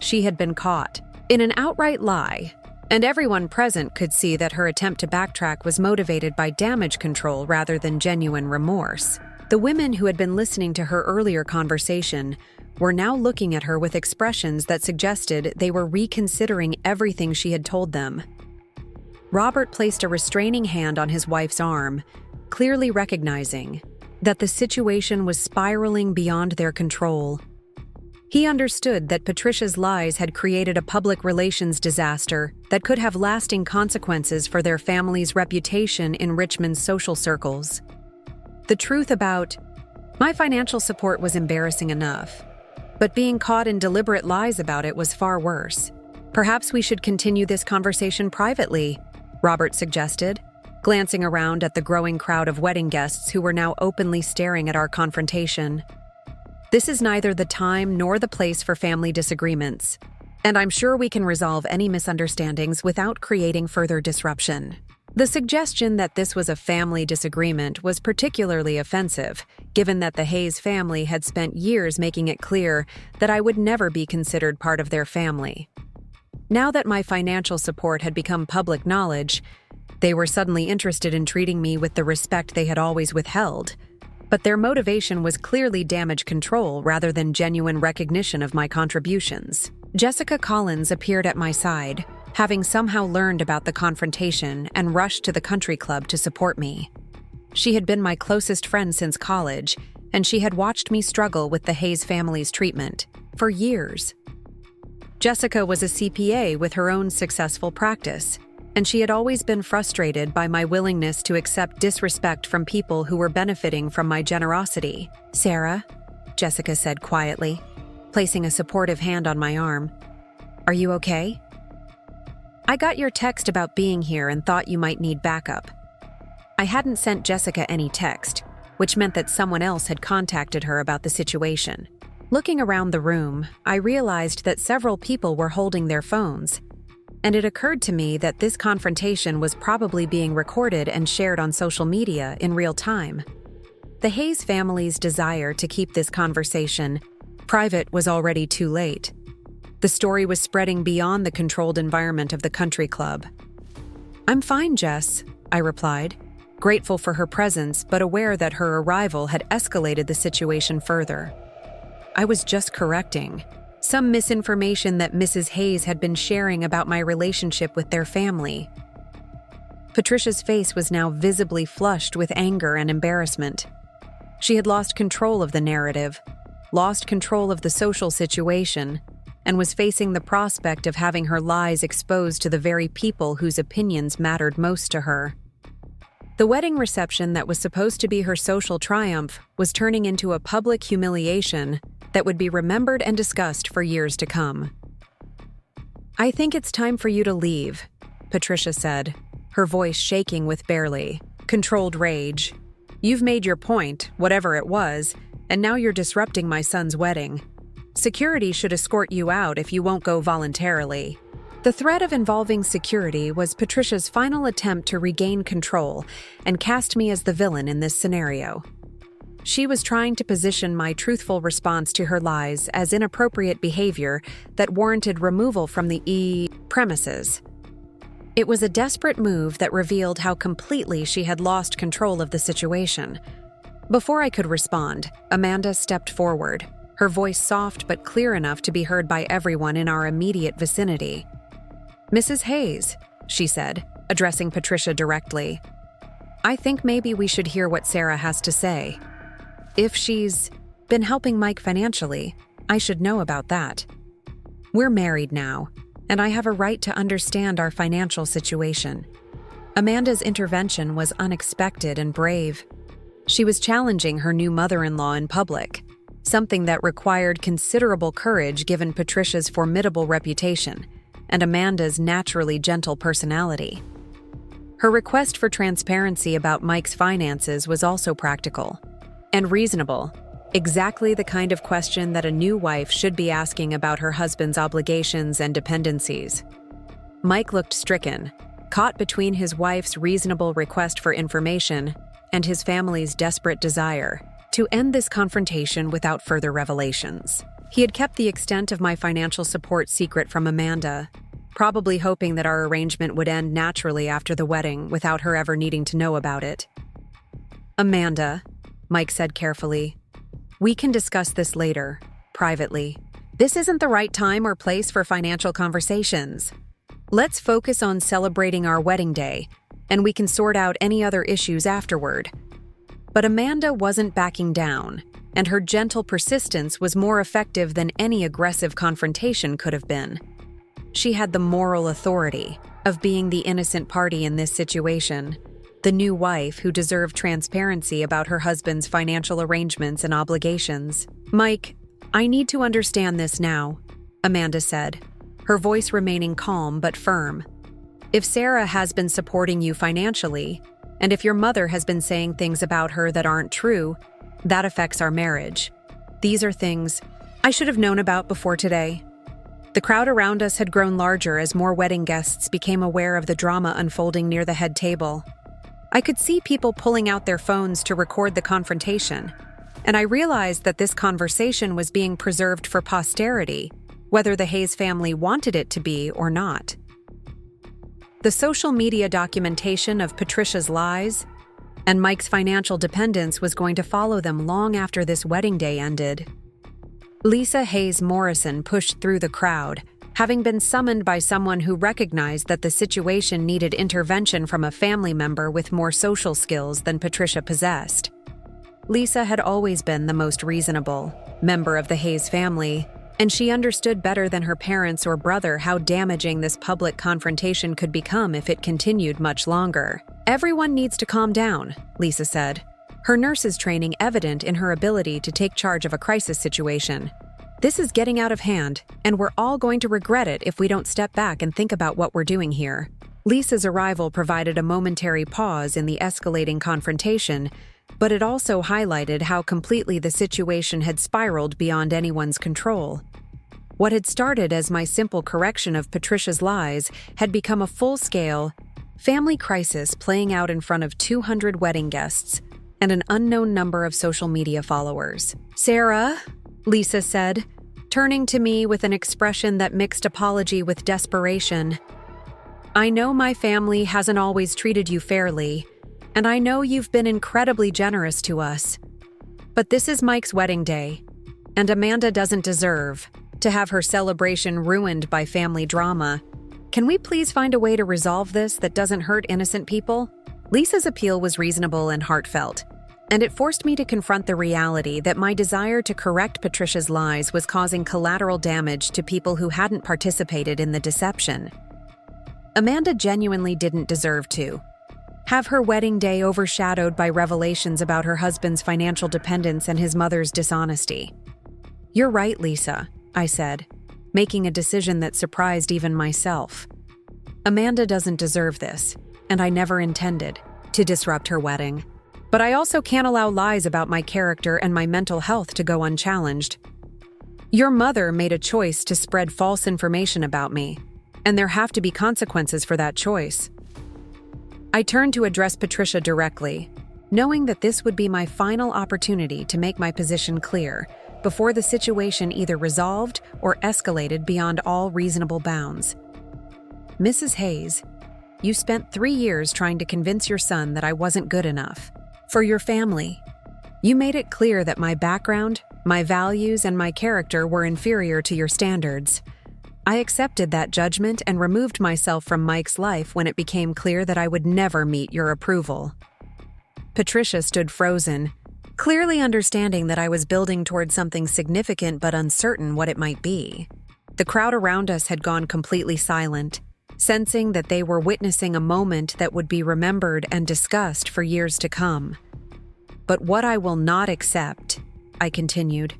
She had been caught in an outright lie, and everyone present could see that her attempt to backtrack was motivated by damage control rather than genuine remorse. The women who had been listening to her earlier conversation were now looking at her with expressions that suggested they were reconsidering everything she had told them. Robert placed a restraining hand on his wife's arm, clearly recognizing that the situation was spiraling beyond their control. He understood that Patricia's lies had created a public relations disaster that could have lasting consequences for their family's reputation in Richmond's social circles. The truth about my financial support was embarrassing enough, but being caught in deliberate lies about it was far worse. "Perhaps we should continue this conversation privately," Robert suggested, glancing around at the growing crowd of wedding guests who were now openly staring at our confrontation. "This is neither the time nor the place for family disagreements, and I'm sure we can resolve any misunderstandings without creating further disruption." The suggestion that this was a family disagreement was particularly offensive, given that the Hayes family had spent years making it clear that I would never be considered part of their family. Now that my financial support had become public knowledge, they were suddenly interested in treating me with the respect they had always withheld, but their motivation was clearly damage control rather than genuine recognition of my contributions. Jessica Collins appeared at my side, having somehow learned about the confrontation and rushed to the country club to support me. She had been my closest friend since college, and she had watched me struggle with the Hayes family's treatment for years. Jessica was a CPA with her own successful practice, and she had always been frustrated by my willingness to accept disrespect from people who were benefiting from my generosity. "Sarah," Jessica said quietly, placing a supportive hand on my arm, "are you okay?" I got your text about being here and thought you might need backup. I hadn't sent Jessica any text, which meant that someone else had contacted her about the situation. Looking around the room, I realized that several people were holding their phones, and it occurred to me that this confrontation was probably being recorded and shared on social media in real time. The Hayes family's desire to keep this conversation private was already too late. The story was spreading beyond the controlled environment of the country club. "I'm fine, Jess," I replied, grateful for her presence but aware that her arrival had escalated the situation further. I was just correcting some misinformation that Mrs. Hayes had been sharing about my relationship with their family. Patricia's face was now visibly flushed with anger and embarrassment. She had lost control of the narrative, lost control of the social situation, and was facing the prospect of having her lies exposed to the very people whose opinions mattered most to her. The wedding reception that was supposed to be her social triumph was turning into a public humiliation that would be remembered and discussed for years to come. "I think it's time for you to leave," Patricia said, her voice shaking with barely controlled rage. "You've made your point, whatever it was, and now you're disrupting my son's wedding. Security should escort you out if you won't go voluntarily." The threat of involving security was Patricia's final attempt to regain control and cast me as the villain in this scenario. She was trying to position my truthful response to her lies as inappropriate behavior that warranted removal from the premises. It was a desperate move that revealed how completely she had lost control of the situation. Before I could respond, Amanda stepped forward, her voice soft but clear enough to be heard by everyone in our immediate vicinity. "Mrs. Hayes," she said, addressing Patricia directly, "I think maybe we should hear what Sarah has to say. If she's been helping Mike financially, I should know about that. We're married now, and I have a right to understand our financial situation." Amanda's intervention was unexpected and brave. She was challenging her new mother-in-law in public, something that required considerable courage given Patricia's formidable reputation and Amanda's naturally gentle personality. Her request for transparency about Mike's finances was also practical and reasonable, exactly the kind of question that a new wife should be asking about her husband's obligations and dependencies. Mike looked stricken, caught between his wife's reasonable request for information and his family's desperate desire to end this confrontation without further revelations. He had kept the extent of my financial support secret from Amanda, probably hoping that our arrangement would end naturally after the wedding without her ever needing to know about it. "Amanda," Mike said carefully, "we can discuss this later, privately. This isn't the right time or place for financial conversations. Let's focus on celebrating our wedding day, and we can sort out any other issues afterward." But Amanda wasn't backing down, and her gentle persistence was more effective than any aggressive confrontation could have been. She had the moral authority of being the innocent party in this situation, the new wife who deserved transparency about her husband's financial arrangements and obligations. "Mike, I need to understand this now," Amanda said, her voice remaining calm but firm. "If Sarah has been supporting you financially, and if your mother has been saying things about her that aren't true, that affects our marriage. These are things I should have known about before today." The crowd around us had grown larger as more wedding guests became aware of the drama unfolding near the head table. I could see people pulling out their phones to record the confrontation, and I realized that this conversation was being preserved for posterity, whether the Hayes family wanted it to be or not. The social media documentation of Patricia's lies and Mike's financial dependence was going to follow them long after this wedding day ended. Lisa Hayes Morrison pushed through the crowd, having been summoned by someone who recognized that the situation needed intervention from a family member with more social skills than Patricia possessed. Lisa had always been the most reasonable member of the Hayes family, and she understood better than her parents or brother how damaging this public confrontation could become if it continued much longer. "Everyone needs to calm down," Lisa said, her nurse's training evident in her ability to take charge of a crisis situation. This is getting out of hand, and we're all going to regret it if we don't step back and think about what we're doing here." Lisa's arrival provided a momentary pause in the escalating confrontation, but it also highlighted how completely the situation had spiraled beyond anyone's control. What had started as my simple correction of Patricia's lies had become a full-scale family crisis playing out in front of 200 wedding guests and an unknown number of social media followers. "Sarah," Lisa said, turning to me with an expression that mixed apology with desperation, "I know my family hasn't always treated you fairly, and I know you've been incredibly generous to us. But this is Mike's wedding day, and Amanda doesn't deserve to have her celebration ruined by family drama. Can we please find a way to resolve this that doesn't hurt innocent people?" Lisa's appeal was reasonable and heartfelt, and it forced me to confront the reality that my desire to correct Patricia's lies was causing collateral damage to people who hadn't participated in the deception. Amanda genuinely didn't deserve to have her wedding day overshadowed by revelations about her husband's financial dependence and his mother's dishonesty. "You're right, Lisa," I said, making a decision that surprised even myself. "Amanda doesn't deserve this, and I never intended to disrupt her wedding. But I also can't allow lies about my character and my mental health to go unchallenged. Your mother made a choice to spread false information about me, and there have to be consequences for that choice." I turned to address Patricia directly, knowing that this would be my final opportunity to make my position clear before the situation either resolved or escalated beyond all reasonable bounds. "Mrs. Hayes, you spent 3 years trying to convince your son that I wasn't good enough for your family. You made it clear that my background, my values, and my character were inferior to your standards. I accepted that judgment and removed myself from Mike's life when it became clear that I would never meet your approval." Patricia stood frozen, clearly understanding that I was building toward something significant but uncertain what it might be. The crowd around us had gone completely silent, sensing that they were witnessing a moment that would be remembered and discussed for years to come. "But what I will not accept," I continued,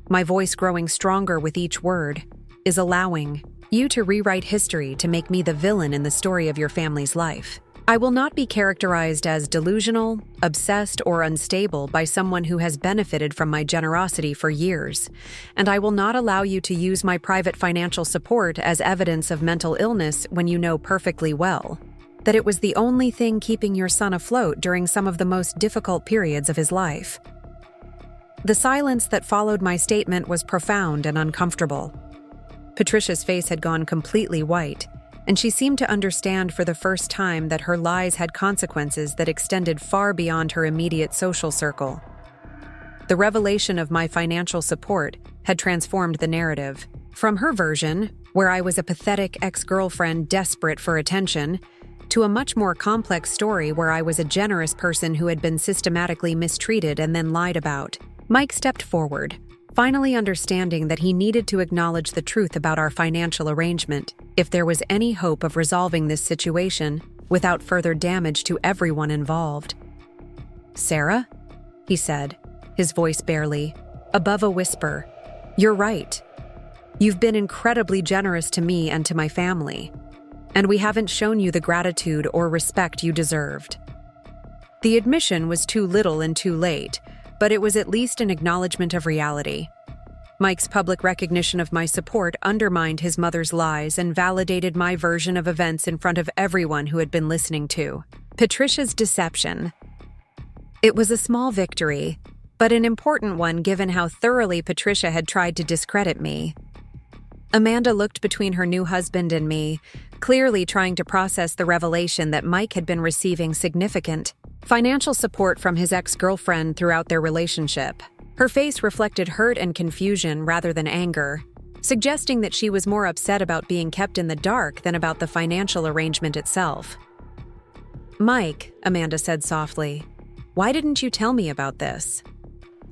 my voice growing stronger with each word, "is allowing you to rewrite history to make me the villain in the story of your family's life. I will not be characterized as delusional, obsessed, or unstable by someone who has benefited from my generosity for years, and I will not allow you to use my private financial support as evidence of mental illness when you know perfectly well that it was the only thing keeping your son afloat during some of the most difficult periods of his life." The silence that followed my statement was profound and uncomfortable. Patricia's face had gone completely white, and she seemed to understand for the first time that her lies had consequences that extended far beyond her immediate social circle. The revelation of my financial support had transformed the narrative. From her version, where I was a pathetic ex-girlfriend desperate for attention, to a much more complex story where I was a generous person who had been systematically mistreated and then lied about. Mike stepped forward, finally understanding that he needed to acknowledge the truth about our financial arrangement if there was any hope of resolving this situation without further damage to everyone involved. "Sarah?" he said, his voice barely above a whisper. "You're right. You've been incredibly generous to me and to my family, and we haven't shown you the gratitude or respect you deserved." The admission was too little and too late, but it was at least an acknowledgement of reality. Mike's public recognition of my support undermined his mother's lies and validated my version of events in front of everyone who had been listening to Patricia's deception. It was a small victory, but an important one given how thoroughly Patricia had tried to discredit me. Amanda looked between her new husband and me, clearly trying to process the revelation that Mike had been receiving significant financial support from his ex-girlfriend throughout their relationship. Her face reflected hurt and confusion rather than anger, suggesting that she was more upset about being kept in the dark than about the financial arrangement itself. "Mike," Amanda said softly, "why didn't you tell me about this?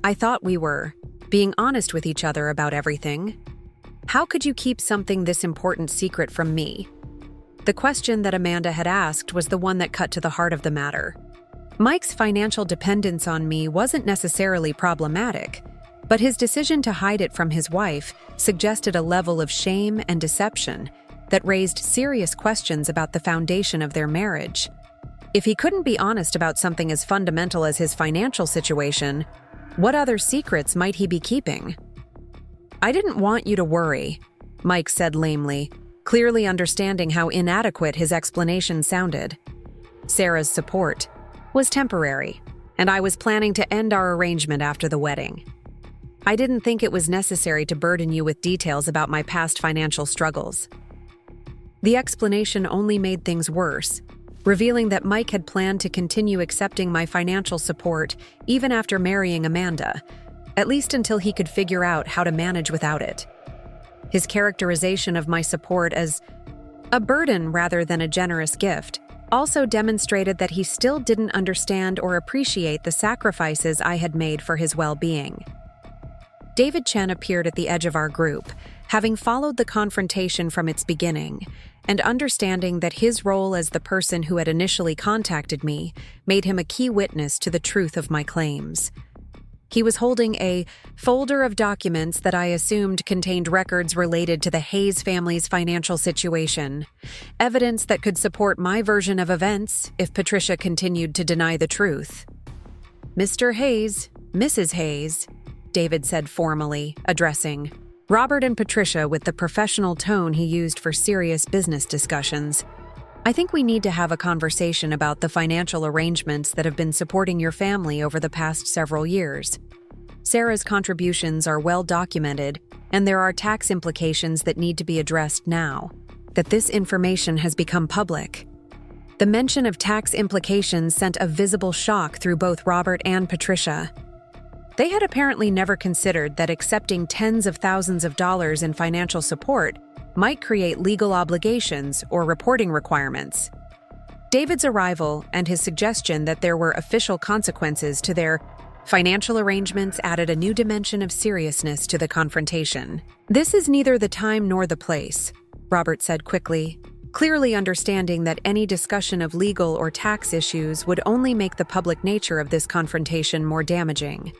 I thought we were being honest with each other about everything. How could you keep something this important secret from me?" The question that Amanda had asked was the one that cut to the heart of the matter. Mike's financial dependence on me wasn't necessarily problematic. But his decision to hide it from his wife suggested a level of shame and deception that raised serious questions about the foundation of their marriage. If he couldn't be honest about something as fundamental as his financial situation, what other secrets might he be keeping? "I didn't want you to worry," Mike said lamely, clearly understanding how inadequate his explanation sounded. Sarah's support was temporary, and I was planning to end our arrangement after the wedding. I didn't think it was necessary to burden you with details about my past financial struggles. The explanation only made things worse, revealing that Mike had planned to continue accepting my financial support even after marrying Amanda, at least until he could figure out how to manage without it. His characterization of my support as a burden rather than a generous gift also demonstrated that he still didn't understand or appreciate the sacrifices I had made for his well-being. David Chen appeared at the edge of our group, having followed the confrontation from its beginning, and understanding that his role as the person who had initially contacted me made him a key witness to the truth of my claims. He was holding a folder of documents that I assumed contained records related to the Hayes family's financial situation, evidence that could support my version of events if Patricia continued to deny the truth. "Mr. Hayes, Mrs. Hayes," David said formally, addressing Robert and Patricia with the professional tone he used for serious business discussions. "I think we need to have a conversation about the financial arrangements that have been supporting your family over the past several years. Sarah's contributions are well documented, and there are tax implications that need to be addressed now that this information has become public." The mention of tax implications sent a visible shock through both Robert and Patricia. They had apparently never considered that accepting tens of thousands of dollars in financial support might create legal obligations or reporting requirements. David's arrival and his suggestion that there were official consequences to their financial arrangements added a new dimension of seriousness to the confrontation. "This is neither the time nor the place," Robert said quickly, clearly understanding that any discussion of legal or tax issues would only make the public nature of this confrontation more damaging.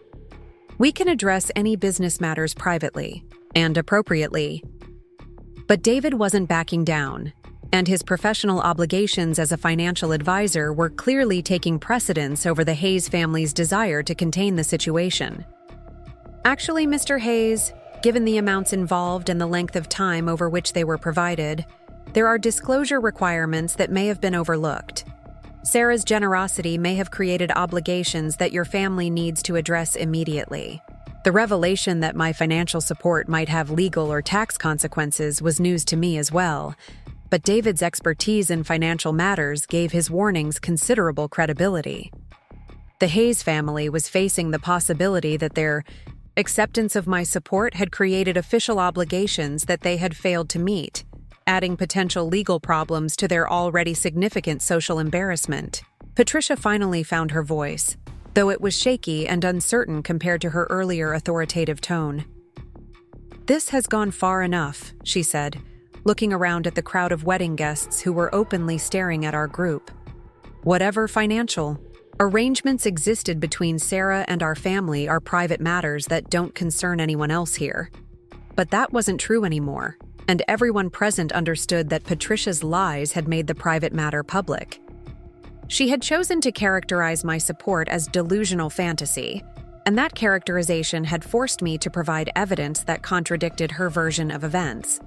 "We can address any business matters privately and appropriately." But David wasn't backing down, and his professional obligations as a financial advisor were clearly taking precedence over the Hayes family's desire to contain the situation. "Actually, Mr. Hayes, given the amounts involved and the length of time over which they were provided, there are disclosure requirements that may have been overlooked. Sarah's generosity may have created obligations that your family needs to address immediately. The revelation that my financial support might have legal or tax consequences was news to me as well, but David's expertise in financial matters gave his warnings considerable credibility. The Hayes family was facing the possibility that their acceptance of my support had created official obligations that they had failed to meet, adding potential legal problems to their already significant social embarrassment. Patricia finally found her voice, though it was shaky and uncertain compared to her earlier authoritative tone. "This has gone far enough," she said, looking around at the crowd of wedding guests who were openly staring at our group. "Whatever financial arrangements existed between Sarah and our family are private matters that don't concern anyone else here." But that wasn't true anymore, and everyone present understood that Patricia's lies had made the private matter public. She had chosen to characterize my support as delusional fantasy, and that characterization had forced me to provide evidence that contradicted her version of events.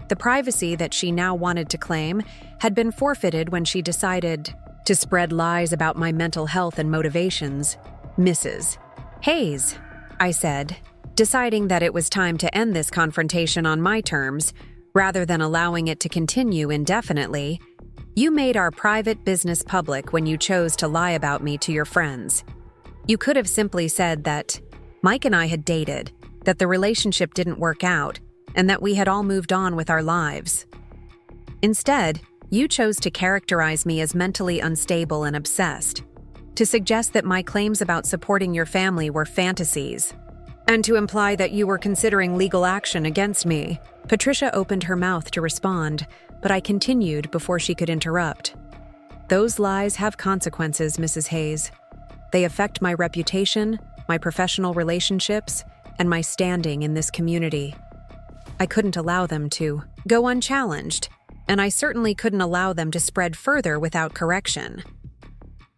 The privacy that she now wanted to claim had been forfeited when she decided to spread lies about my mental health and motivations. "Mrs. Hayes," I said, deciding that it was time to end this confrontation on my terms, rather than allowing it to continue indefinitely, "you made our private business public when you chose to lie about me to your friends. You could have simply said that Mike and I had dated, that the relationship didn't work out, and that we had all moved on with our lives. Instead, you chose to characterize me as mentally unstable and obsessed, to suggest that my claims about supporting your family were fantasies, and to imply that you were considering legal action against me." Patricia opened her mouth to respond, but I continued before she could interrupt. "Those lies have consequences, Mrs. Hayes. They affect my reputation, my professional relationships, and my standing in this community. I couldn't allow them to go unchallenged, and I certainly couldn't allow them to spread further without correction.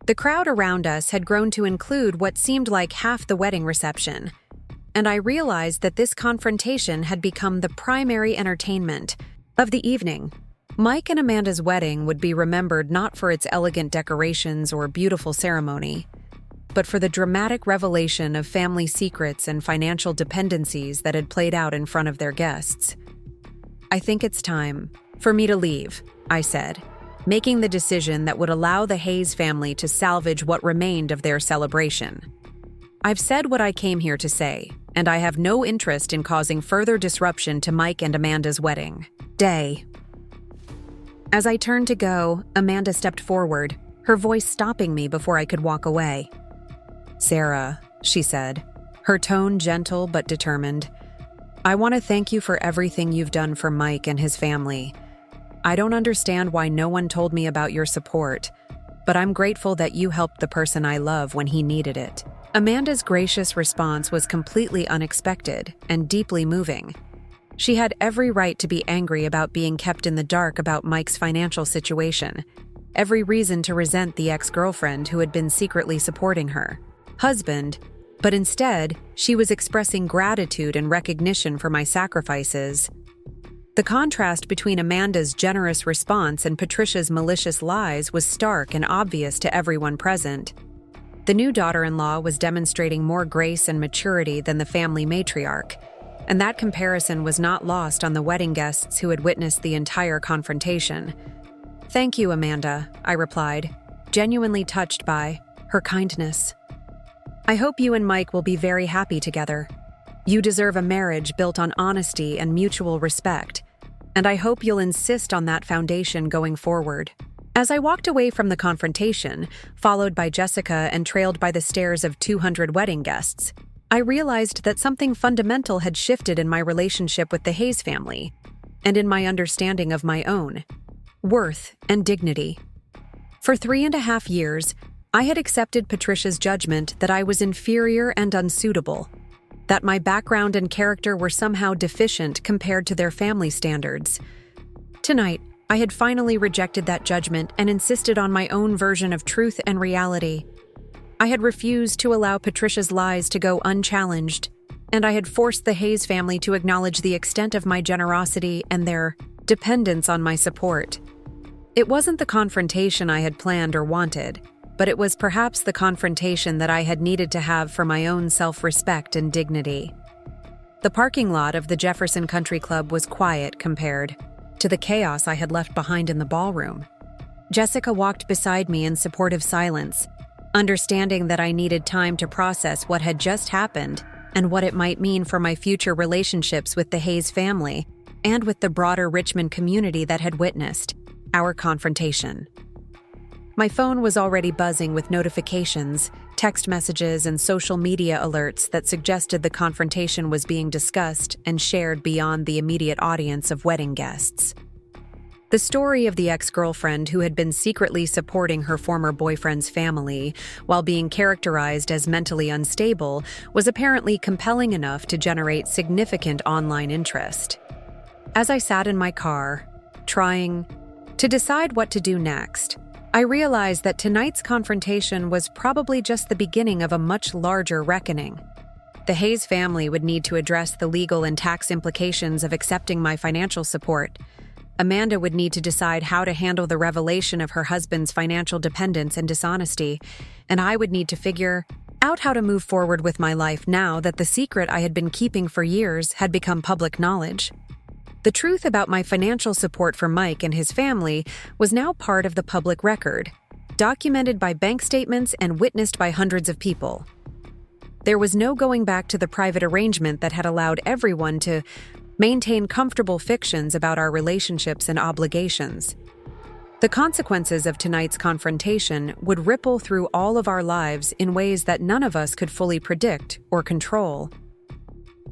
The crowd around us had grown to include what seemed like half the wedding reception, and I realized that this confrontation had become the primary entertainment of the evening. Mike and Amanda's wedding would be remembered not for its elegant decorations or beautiful ceremony, but for the dramatic revelation of family secrets and financial dependencies that had played out in front of their guests. "I think it's time for me to leave," I said, making the decision that would allow the Hayes family to salvage what remained of their celebration. "I've said what I came here to say, and I have no interest in causing further disruption to Mike and Amanda's wedding day." As I turned to go, Amanda stepped forward, her voice stopping me before I could walk away. "Sarah," she said, her tone gentle but determined, "I want to thank you for everything you've done for Mike and his family. I don't understand why no one told me about your support, but I'm grateful that you helped the person I love when he needed it." Amanda's gracious response was completely unexpected and deeply moving. She had every right to be angry about being kept in the dark about Mike's financial situation, every reason to resent the ex-girlfriend who had been secretly supporting her husband, but instead, she was expressing gratitude and recognition for my sacrifices. The contrast between Amanda's generous response and Patricia's malicious lies was stark and obvious to everyone present. The new daughter-in-law was demonstrating more grace and maturity than the family matriarch, and that comparison was not lost on the wedding guests who had witnessed the entire confrontation. "Thank you, Amanda," I replied, genuinely touched by her kindness. "I hope you and Mike will be very happy together. You deserve a marriage built on honesty and mutual respect, and I hope you'll insist on that foundation going forward." As I walked away from the confrontation, followed by Jessica and trailed by the stares of 200 wedding guests, I realized that something fundamental had shifted in my relationship with the Hayes family, and in my understanding of my own worth and dignity. For 3.5 years, I had accepted Patricia's judgment that I was inferior and unsuitable, that my background and character were somehow deficient compared to their family standards. Tonight, I had finally rejected that judgment and insisted on my own version of truth and reality. I had refused to allow Patricia's lies to go unchallenged, and I had forced the Hayes family to acknowledge the extent of my generosity and their dependence on my support. It wasn't the confrontation I had planned or wanted, but it was perhaps the confrontation that I had needed to have for my own self-respect and dignity. The parking lot of the Jefferson Country Club was quiet compared to the chaos I had left behind in the ballroom. Jessica walked beside me in supportive silence, understanding that I needed time to process what had just happened and what it might mean for my future relationships with the Hayes family and with the broader Richmond community that had witnessed our confrontation. My phone was already buzzing with notifications, text messages, and social media alerts that suggested the confrontation was being discussed and shared beyond the immediate audience of wedding guests. The story of the ex-girlfriend who had been secretly supporting her former boyfriend's family while being characterized as mentally unstable was apparently compelling enough to generate significant online interest. As I sat in my car, trying to decide what to do next, I realized that tonight's confrontation was probably just the beginning of a much larger reckoning. The Hayes family would need to address the legal and tax implications of accepting my financial support. Amanda would need to decide how to handle the revelation of her husband's financial dependence and dishonesty, and I would need to figure out how to move forward with my life now that the secret I had been keeping for years had become public knowledge. The truth about my financial support for Mike and his family was now part of the public record, documented by bank statements and witnessed by hundreds of people. There was no going back to the private arrangement that had allowed everyone to maintain comfortable fictions about our relationships and obligations. The consequences of tonight's confrontation would ripple through all of our lives in ways that none of us could fully predict or control.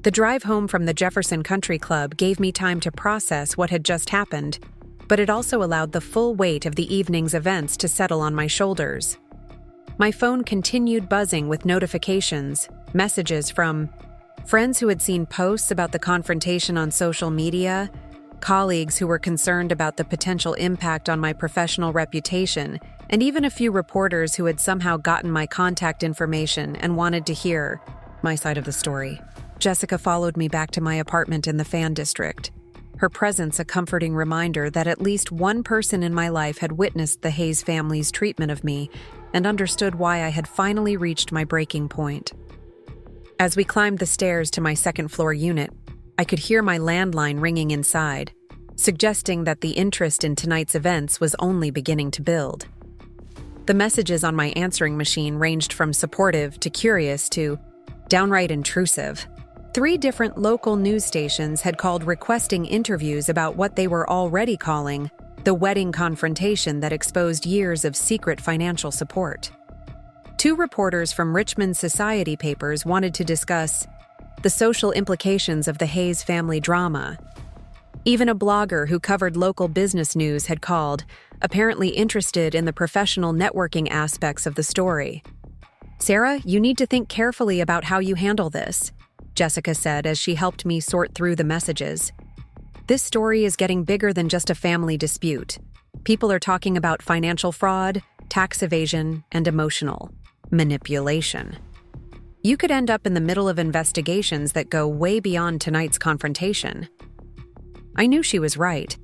The drive home from the Jefferson Country Club gave me time to process what had just happened, but it also allowed the full weight of the evening's events to settle on my shoulders. My phone continued buzzing with notifications, messages from Friends who had seen posts about the confrontation on social media, colleagues who were concerned about the potential impact on my professional reputation, and even a few reporters who had somehow gotten my contact information and wanted to hear my side of the story. Jessica followed me back to my apartment in the Fan District, her presence a comforting reminder that at least one person in my life had witnessed the Hayes family's treatment of me and understood why I had finally reached my breaking point. As we climbed the stairs to my second-floor unit, I could hear my landline ringing inside, suggesting that the interest in tonight's events was only beginning to build. The messages on my answering machine ranged from supportive to curious to downright intrusive. 3 different local news stations had called requesting interviews about what they were already calling the wedding confrontation that exposed years of secret financial support. 2 reporters from Richmond society papers wanted to discuss the social implications of the Hayes family drama. Even a blogger who covered local business news had called, apparently interested in the professional networking aspects of the story. "Sarah, you need to think carefully about how you handle this," Jessica said as she helped me sort through the messages. "This story is getting bigger than just a family dispute. People are talking about financial fraud, tax evasion, and emotional manipulation. You could end up in the middle of investigations that go way beyond tonight's confrontation." I knew she was right,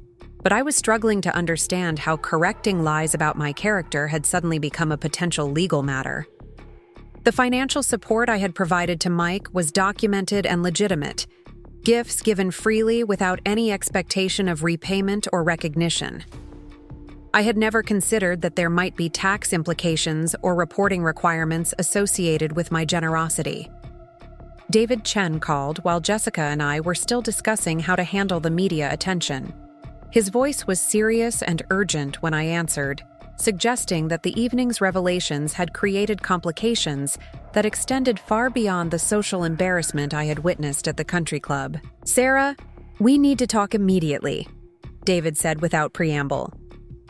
but I was struggling to understand how correcting lies about my character had suddenly become a potential legal matter. The financial support I had provided to Mike was documented and legitimate, gifts given freely without any expectation of repayment or recognition. I had never considered that there might be tax implications or reporting requirements associated with my generosity. David Chen called while Jessica and I were still discussing how to handle the media attention. His voice was serious and urgent when I answered, suggesting that the evening's revelations had created complications that extended far beyond the social embarrassment I had witnessed at the country club. "Sarah, we need to talk immediately," David said without preamble.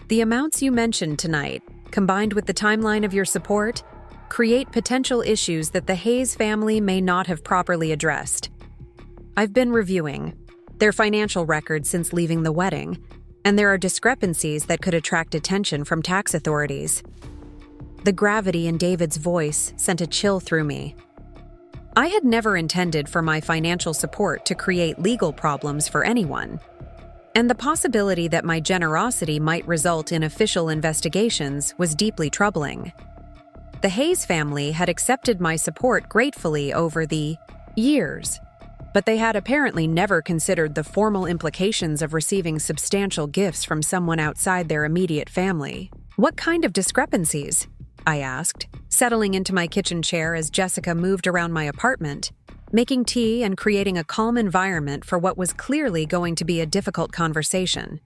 "The amounts you mentioned tonight, combined with the timeline of your support, create potential issues that the Hayes family may not have properly addressed. I've been reviewing their financial records since leaving the wedding, and there are discrepancies that could attract attention from tax authorities." The gravity in David's voice sent a chill through me. I had never intended for my financial support to create legal problems for anyone, and the possibility that my generosity might result in official investigations was deeply troubling. The Hayes family had accepted my support gratefully over the years, but they had apparently never considered the formal implications of receiving substantial gifts from someone outside their immediate family. "What kind of discrepancies?" I asked, settling into my kitchen chair as Jessica moved around my apartment, making tea and creating a calm environment for what was clearly going to be a difficult conversation.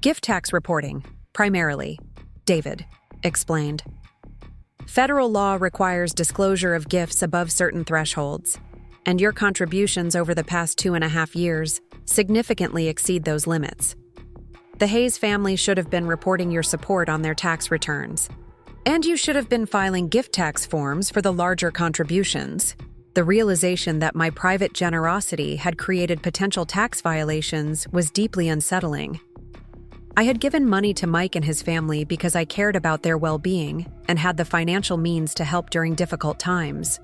"Gift tax reporting, primarily," David explained. "Federal law requires disclosure of gifts above certain thresholds, and your contributions over the past 2.5 years significantly exceed those limits. The Hayes family should have been reporting your support on their tax returns, and you should have been filing gift tax forms for the larger contributions." The realization that my private generosity had created potential tax violations was deeply unsettling. I had given money to Mike and his family because I cared about their well-being and had the financial means to help during difficult times.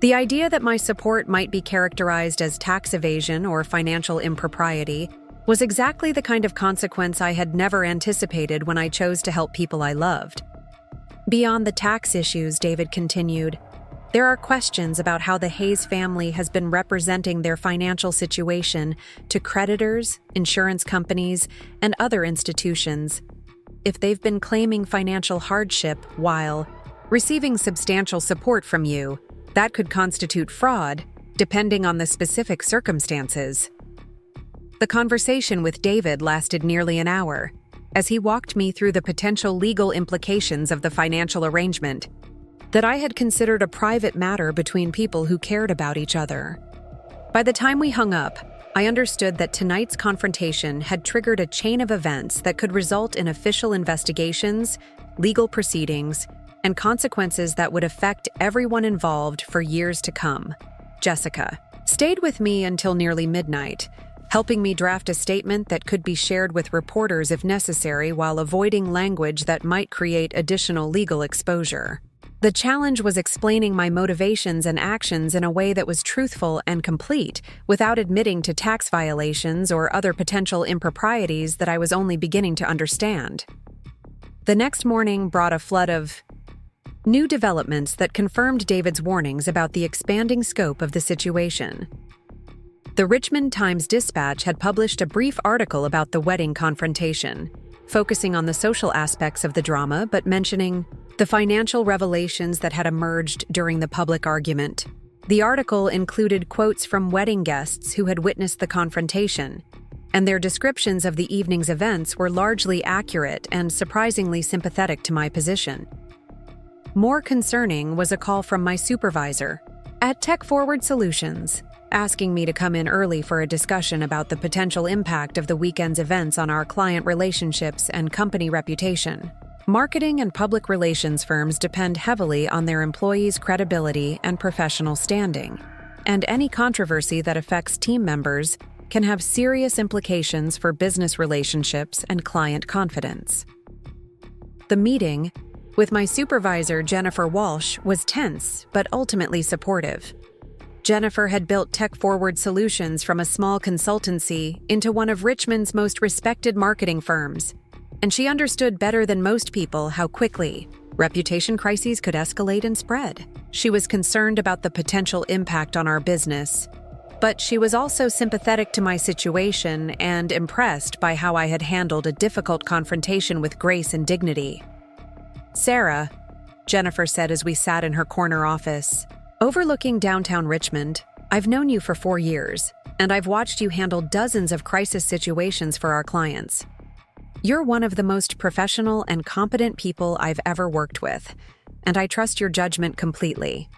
The idea that my support might be characterized as tax evasion or financial impropriety was exactly the kind of consequence I had never anticipated when I chose to help people I loved. "Beyond the tax issues," David continued, "there are questions about how the Hayes family has been representing their financial situation to creditors, insurance companies, and other institutions. If they've been claiming financial hardship while receiving substantial support from you, that could constitute fraud, depending on the specific circumstances." The conversation with David lasted nearly an hour, as he walked me through the potential legal implications of the financial arrangement that I had considered a private matter between people who cared about each other. By the time we hung up, I understood that tonight's confrontation had triggered a chain of events that could result in official investigations, legal proceedings, and consequences that would affect everyone involved for years to come. Jessica, stayed with me until nearly midnight, helping me draft a statement that could be shared with reporters if necessary while avoiding language that might create additional legal exposure. The challenge was explaining my motivations and actions in a way that was truthful and complete, without admitting to tax violations or other potential improprieties that I was only beginning to understand. The next morning brought a flood of new developments that confirmed David's warnings about the expanding scope of the situation. The Richmond Times-Dispatch had published a brief article about the wedding confrontation, focusing on the social aspects of the drama but mentioning the financial revelations that had emerged during the public argument. The article included quotes from wedding guests who had witnessed the confrontation, and their descriptions of the evening's events were largely accurate and surprisingly sympathetic to my position. More concerning was a call from my supervisor at TechForward Solutions, asking me to come in early for a discussion about the potential impact of the weekend's events on our client relationships and company reputation. Marketing and public relations firms depend heavily on their employees' credibility and professional standing, and any controversy that affects team members can have serious implications for business relationships and client confidence. The meeting with my supervisor, Jennifer Walsh, was tense but ultimately supportive. Jennifer had built TechForward Solutions from a small consultancy into one of Richmond's most respected marketing firms, and she understood better than most people how quickly reputation crises could escalate and spread. She was concerned about the potential impact on our business, but she was also sympathetic to my situation and impressed by how I had handled a difficult confrontation with grace and dignity. "Sarah," Jennifer said as we sat in her corner office, overlooking downtown Richmond, "I've known you for 4 years, and I've watched you handle dozens of crisis situations for our clients. You're one of the most professional and competent people I've ever worked with, and I trust your judgment completely.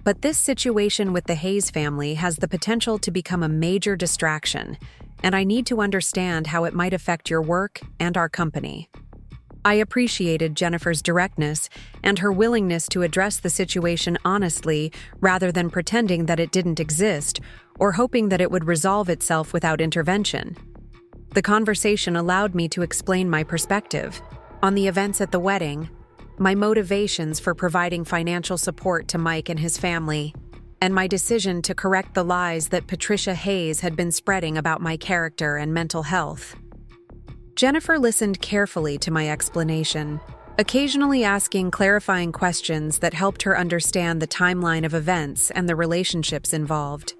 But this situation with the Hayes family has the potential to become a major distraction, and I need to understand how it might affect your work and our company." I appreciated Jennifer's directness and her willingness to address the situation honestly rather than pretending that it didn't exist or hoping that it would resolve itself without intervention. The conversation allowed me to explain my perspective on the events at the wedding, my motivations for providing financial support to Mike and his family, and my decision to correct the lies that Patricia Hayes had been spreading about my character and mental health. Jennifer listened carefully to my explanation, occasionally asking clarifying questions that helped her understand the timeline of events and the relationships involved.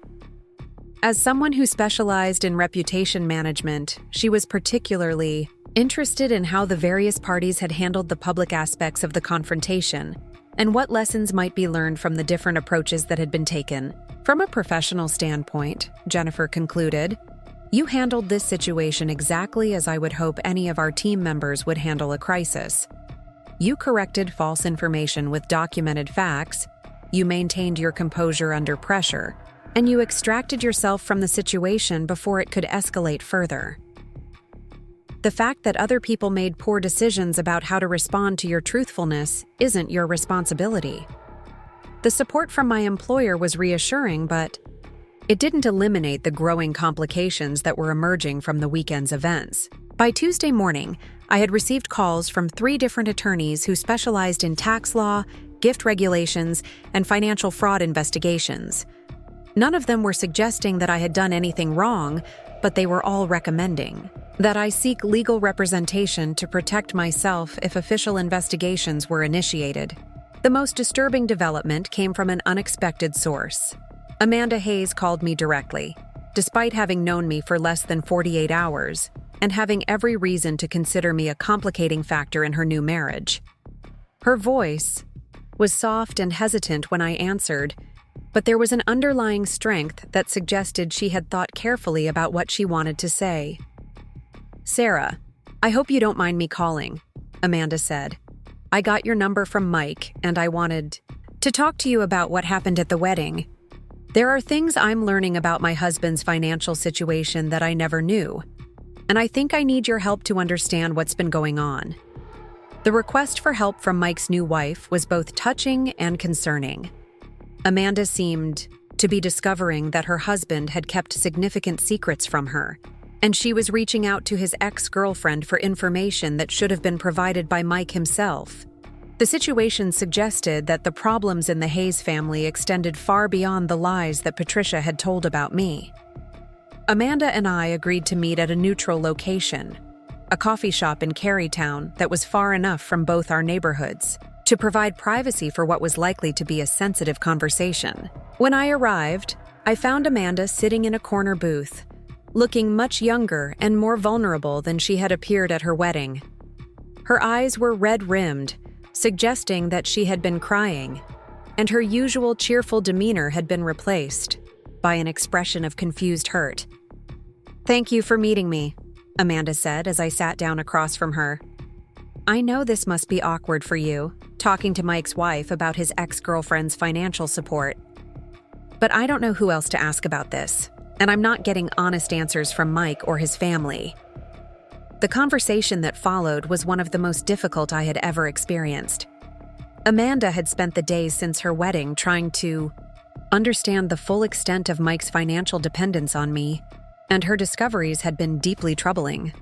As someone who specialized in reputation management, she was particularly interested in how the various parties had handled the public aspects of the confrontation and what lessons might be learned from the different approaches that had been taken. "From a professional standpoint," Jennifer concluded, "you handled this situation exactly as I would hope any of our team members would handle a crisis. You corrected false information with documented facts, you maintained your composure under pressure, and you extracted yourself from the situation before it could escalate further. The fact that other people made poor decisions about how to respond to your truthfulness isn't your responsibility." The support from my employer was reassuring, but it didn't eliminate the growing complications that were emerging from the weekend's events. By Tuesday morning, I had received calls from 3 different attorneys who specialized in tax law, gift regulations, and financial fraud investigations. None of them were suggesting that I had done anything wrong, but they were all recommending that I seek legal representation to protect myself if official investigations were initiated. The most disturbing development came from an unexpected source. Amanda Hayes called me directly, despite having known me for less than 48 hours and having every reason to consider me a complicating factor in her new marriage. Her voice was soft and hesitant when I answered, but there was an underlying strength that suggested she had thought carefully about what she wanted to say. "Sarah, I hope you don't mind me calling," Amanda said. "I got your number from Mike, and I wanted to talk to you about what happened at the wedding. There are things I'm learning about my husband's financial situation that I never knew, and I think I need your help to understand what's been going on." The request for help from Mike's new wife was both touching and concerning. Amanda seemed to be discovering that her husband had kept significant secrets from her, and she was reaching out to his ex-girlfriend for information that should have been provided by Mike himself. The situation suggested that the problems in the Hayes family extended far beyond the lies that Patricia had told about me. Amanda and I agreed to meet at a neutral location, a coffee shop in Carytown that was far enough from both our neighborhoods to provide privacy for what was likely to be a sensitive conversation. When I arrived, I found Amanda sitting in a corner booth, looking much younger and more vulnerable than she had appeared at her wedding. Her eyes were red-rimmed, suggesting that she had been crying, and her usual cheerful demeanor had been replaced by an expression of confused hurt. "Thank you for meeting me," Amanda said as I sat down across from her. "I know this must be awkward for you, talking to Mike's wife about his ex-girlfriend's financial support. But I don't know who else to ask about this, and I'm not getting honest answers from Mike or his family." The conversation that followed was one of the most difficult I had ever experienced. Amanda had spent the days since her wedding trying to understand the full extent of Mike's financial dependence on me, and her discoveries had been deeply troubling.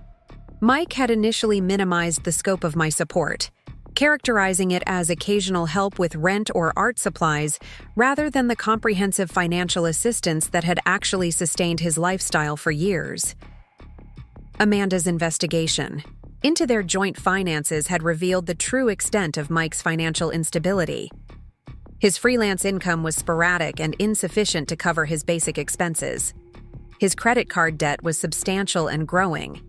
Mike had initially minimized the scope of my support, characterizing it as occasional help with rent or art supplies rather than the comprehensive financial assistance that had actually sustained his lifestyle for years. Amanda's investigation into their joint finances had revealed the true extent of Mike's financial instability. His freelance income was sporadic and insufficient to cover his basic expenses. His credit card debt was substantial and growing,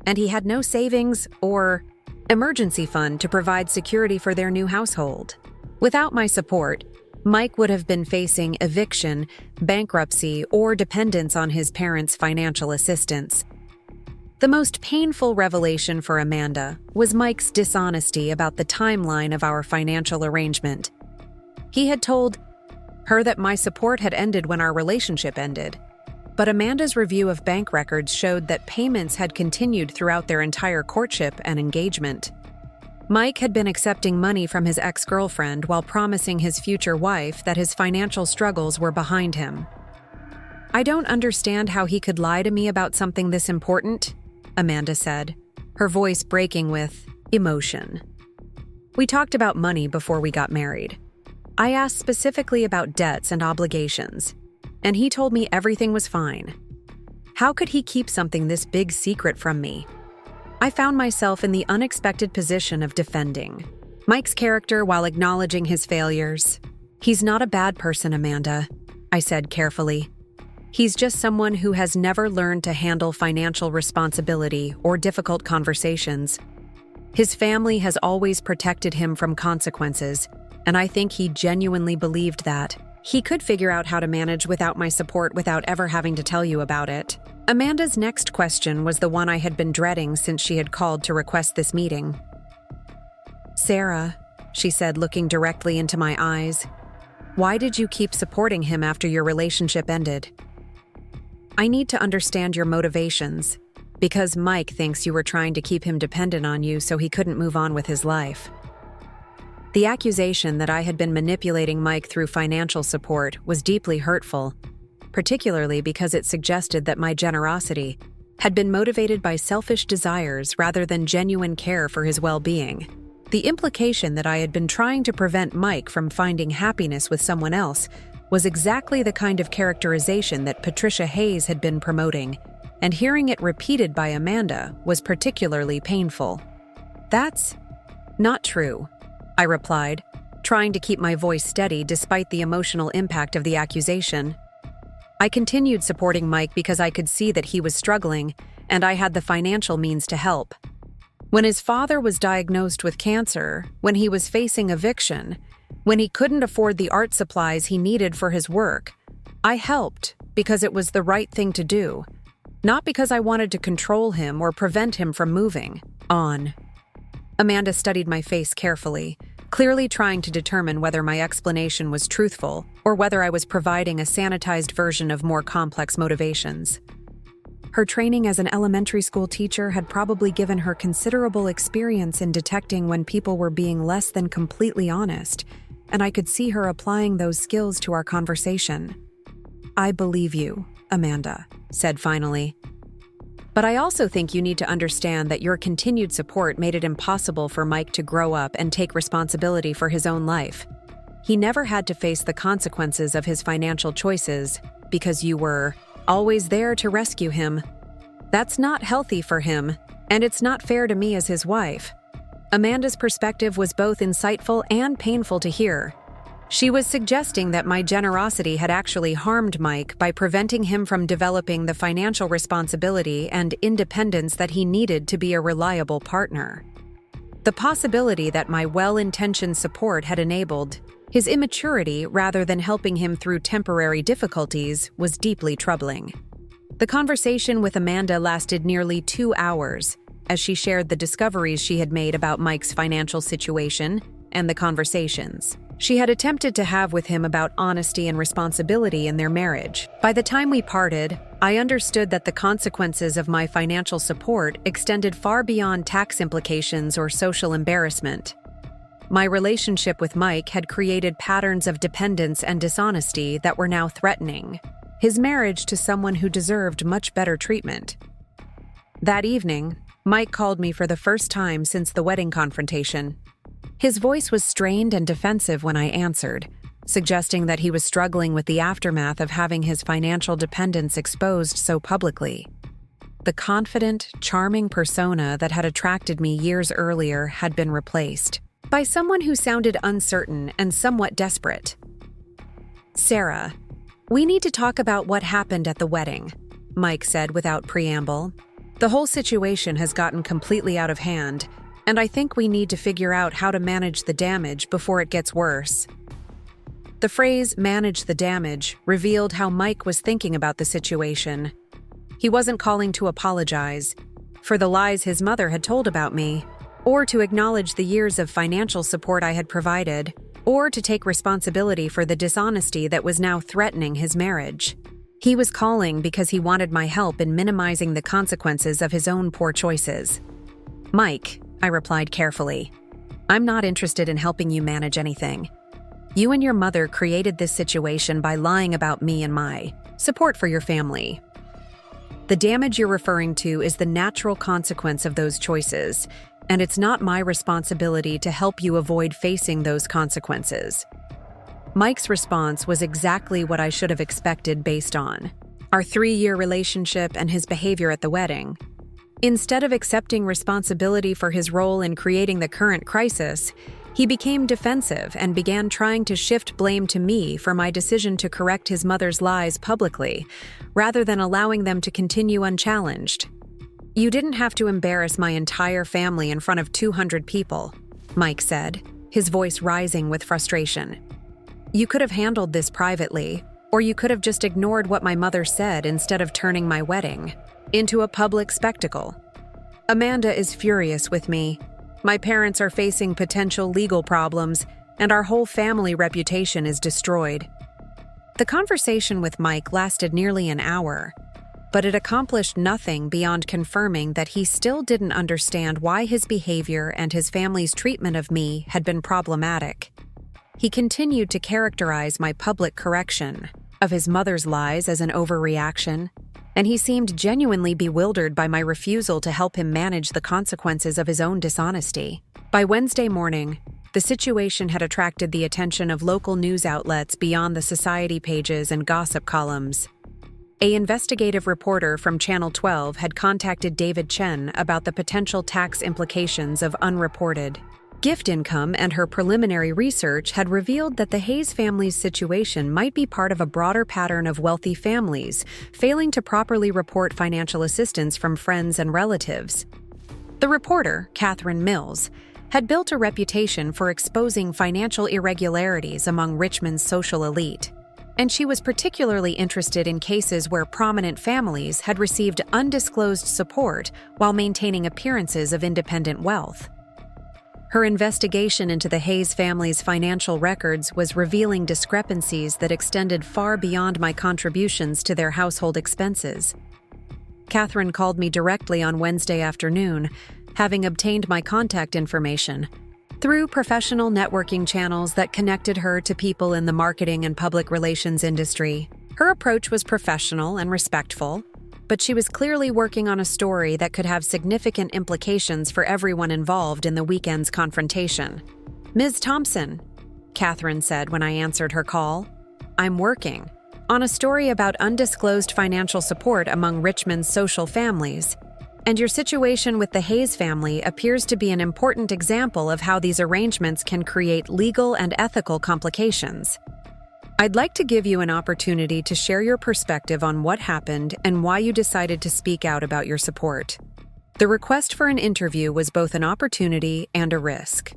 and he had no savings or emergency fund to provide security for their new household. Without my support, Mike would have been facing eviction, bankruptcy, or dependence on his parents' financial assistance. The most painful revelation for Amanda was Mike's dishonesty about the timeline of our financial arrangement. He had told her that my support had ended when our relationship ended, but Amanda's review of bank records showed that payments had continued throughout their entire courtship and engagement. Mike had been accepting money from his ex-girlfriend while promising his future wife that his financial struggles were behind him. "I don't understand how he could lie to me about something this important," Amanda said, her voice breaking with emotion. "We talked about money before we got married. I asked specifically about debts and obligations, and he told me everything was fine. How could he keep something this big secret from me?" I found myself in the unexpected position of defending Mike's character while acknowledging his failures. "He's not a bad person, Amanda," I said carefully. "He's just someone who has never learned to handle financial responsibility or difficult conversations. His family has always protected him from consequences, and I think he genuinely believed that he could figure out how to manage without my support without ever having to tell you about it." Amanda's next question was the one I had been dreading since she had called to request this meeting. "Sarah," she said, looking directly into my eyes, "why did you keep supporting him after your relationship ended? I need to understand your motivations, because Mike thinks you were trying to keep him dependent on you so he couldn't move on with his life." The accusation that I had been manipulating Mike through financial support was deeply hurtful, particularly because it suggested that my generosity had been motivated by selfish desires rather than genuine care for his well-being. The implication that I had been trying to prevent Mike from finding happiness with someone else was exactly the kind of characterization that Patricia Hayes had been promoting, and hearing it repeated by Amanda was particularly painful. "That's not true," I replied, trying to keep my voice steady despite the emotional impact of the accusation. I continued supporting Mike because I could see that he was struggling, and I had the financial means to help. When his father was diagnosed with cancer, when he was facing eviction, when he couldn't afford the art supplies he needed for his work, I helped because it was the right thing to do, not because I wanted to control him or prevent him from moving on. Amanda studied my face carefully, clearly trying to determine whether my explanation was truthful or whether I was providing a sanitized version of more complex motivations. Her training as an elementary school teacher had probably given her considerable experience in detecting when people were being less than completely honest, and I could see her applying those skills to our conversation. "I believe you," Amanda said finally. "But I also think you need to understand that your continued support made it impossible for Mike to grow up and take responsibility for his own life. He never had to face the consequences of his financial choices because you were always there to rescue him. That's not healthy for him, and it's not fair to me as his wife." Amanda's perspective was both insightful and painful to hear. She was suggesting that my generosity had actually harmed Mike by preventing him from developing the financial responsibility and independence that he needed to be a reliable partner. The possibility that my well-intentioned support had enabled his immaturity rather than helping him through temporary difficulties was deeply troubling. The conversation with Amanda lasted nearly 2 hours, as she shared the discoveries she had made about Mike's financial situation and the conversations she had attempted to have with him about honesty and responsibility in their marriage. By the time we parted, I understood that the consequences of my financial support extended far beyond tax implications or social embarrassment. My relationship with Mike had created patterns of dependence and dishonesty that were now threatening his marriage to someone who deserved much better treatment. That evening, Mike called me for the first time since the wedding confrontation. His voice was strained and defensive when I answered, suggesting that he was struggling with the aftermath of having his financial dependence exposed so publicly. The confident, charming persona that had attracted me years earlier had been replaced by someone who sounded uncertain and somewhat desperate. "Sarah, we need to talk about what happened at the wedding," Mike said without preamble. "The whole situation has gotten completely out of hand, and I think we need to figure out how to manage the damage before it gets worse." The phrase "manage the damage" revealed how Mike was thinking about the situation. He wasn't calling to apologize for the lies his mother had told about me, or to acknowledge the years of financial support I had provided, or to take responsibility for the dishonesty that was now threatening his marriage. He was calling because he wanted my help in minimizing the consequences of his own poor choices. "Mike," I replied carefully, "I'm not interested in helping you manage anything. You and your mother created this situation by lying about me and my support for your family. The damage you're referring to is the natural consequence of those choices, and it's not my responsibility to help you avoid facing those consequences." Mike's response was exactly what I should have expected based on our 3-year relationship and his behavior at the wedding. Instead of accepting responsibility for his role in creating the current crisis, he became defensive and began trying to shift blame to me for my decision to correct his mother's lies publicly, rather than allowing them to continue unchallenged. "You didn't have to embarrass my entire family in front of 200 people, Mike said, his voice rising with frustration. "You could have handled this privately, or you could have just ignored what my mother said instead of turning my wedding into a public spectacle. Amanda is furious with me. My parents are facing potential legal problems, and our whole family reputation is destroyed." The conversation with Mike lasted nearly an hour, but it accomplished nothing beyond confirming that he still didn't understand why his behavior and his family's treatment of me had been problematic. He continued to characterize my public correction of his mother's lies as an overreaction, and he seemed genuinely bewildered by my refusal to help him manage the consequences of his own dishonesty. By Wednesday morning, the situation had attracted the attention of local news outlets beyond the society pages and gossip columns. An investigative reporter from Channel 12 had contacted David Chen about the potential tax implications of unreported gift income, and her preliminary research had revealed that the Hayes family's situation might be part of a broader pattern of wealthy families failing to properly report financial assistance from friends and relatives. The reporter, Catherine Mills, had built a reputation for exposing financial irregularities among Richmond's social elite, and she was particularly interested in cases where prominent families had received undisclosed support while maintaining appearances of independent wealth. Her investigation into the Hayes family's financial records was revealing discrepancies that extended far beyond my contributions to their household expenses. Catherine called me directly on Wednesday afternoon, having obtained my contact information through professional networking channels that connected her to people in the marketing and public relations industry. Her approach was professional and respectful, but she was clearly working on a story that could have significant implications for everyone involved in the weekend's confrontation. "Ms. Thompson," Catherine said when I answered her call, "I'm working on a story about undisclosed financial support among Richmond's social families, and your situation with the Hayes family appears to be an important example of how these arrangements can create legal and ethical complications. I'd like to give you an opportunity to share your perspective on what happened and why you decided to speak out about your support." The request for an interview was both an opportunity and a risk.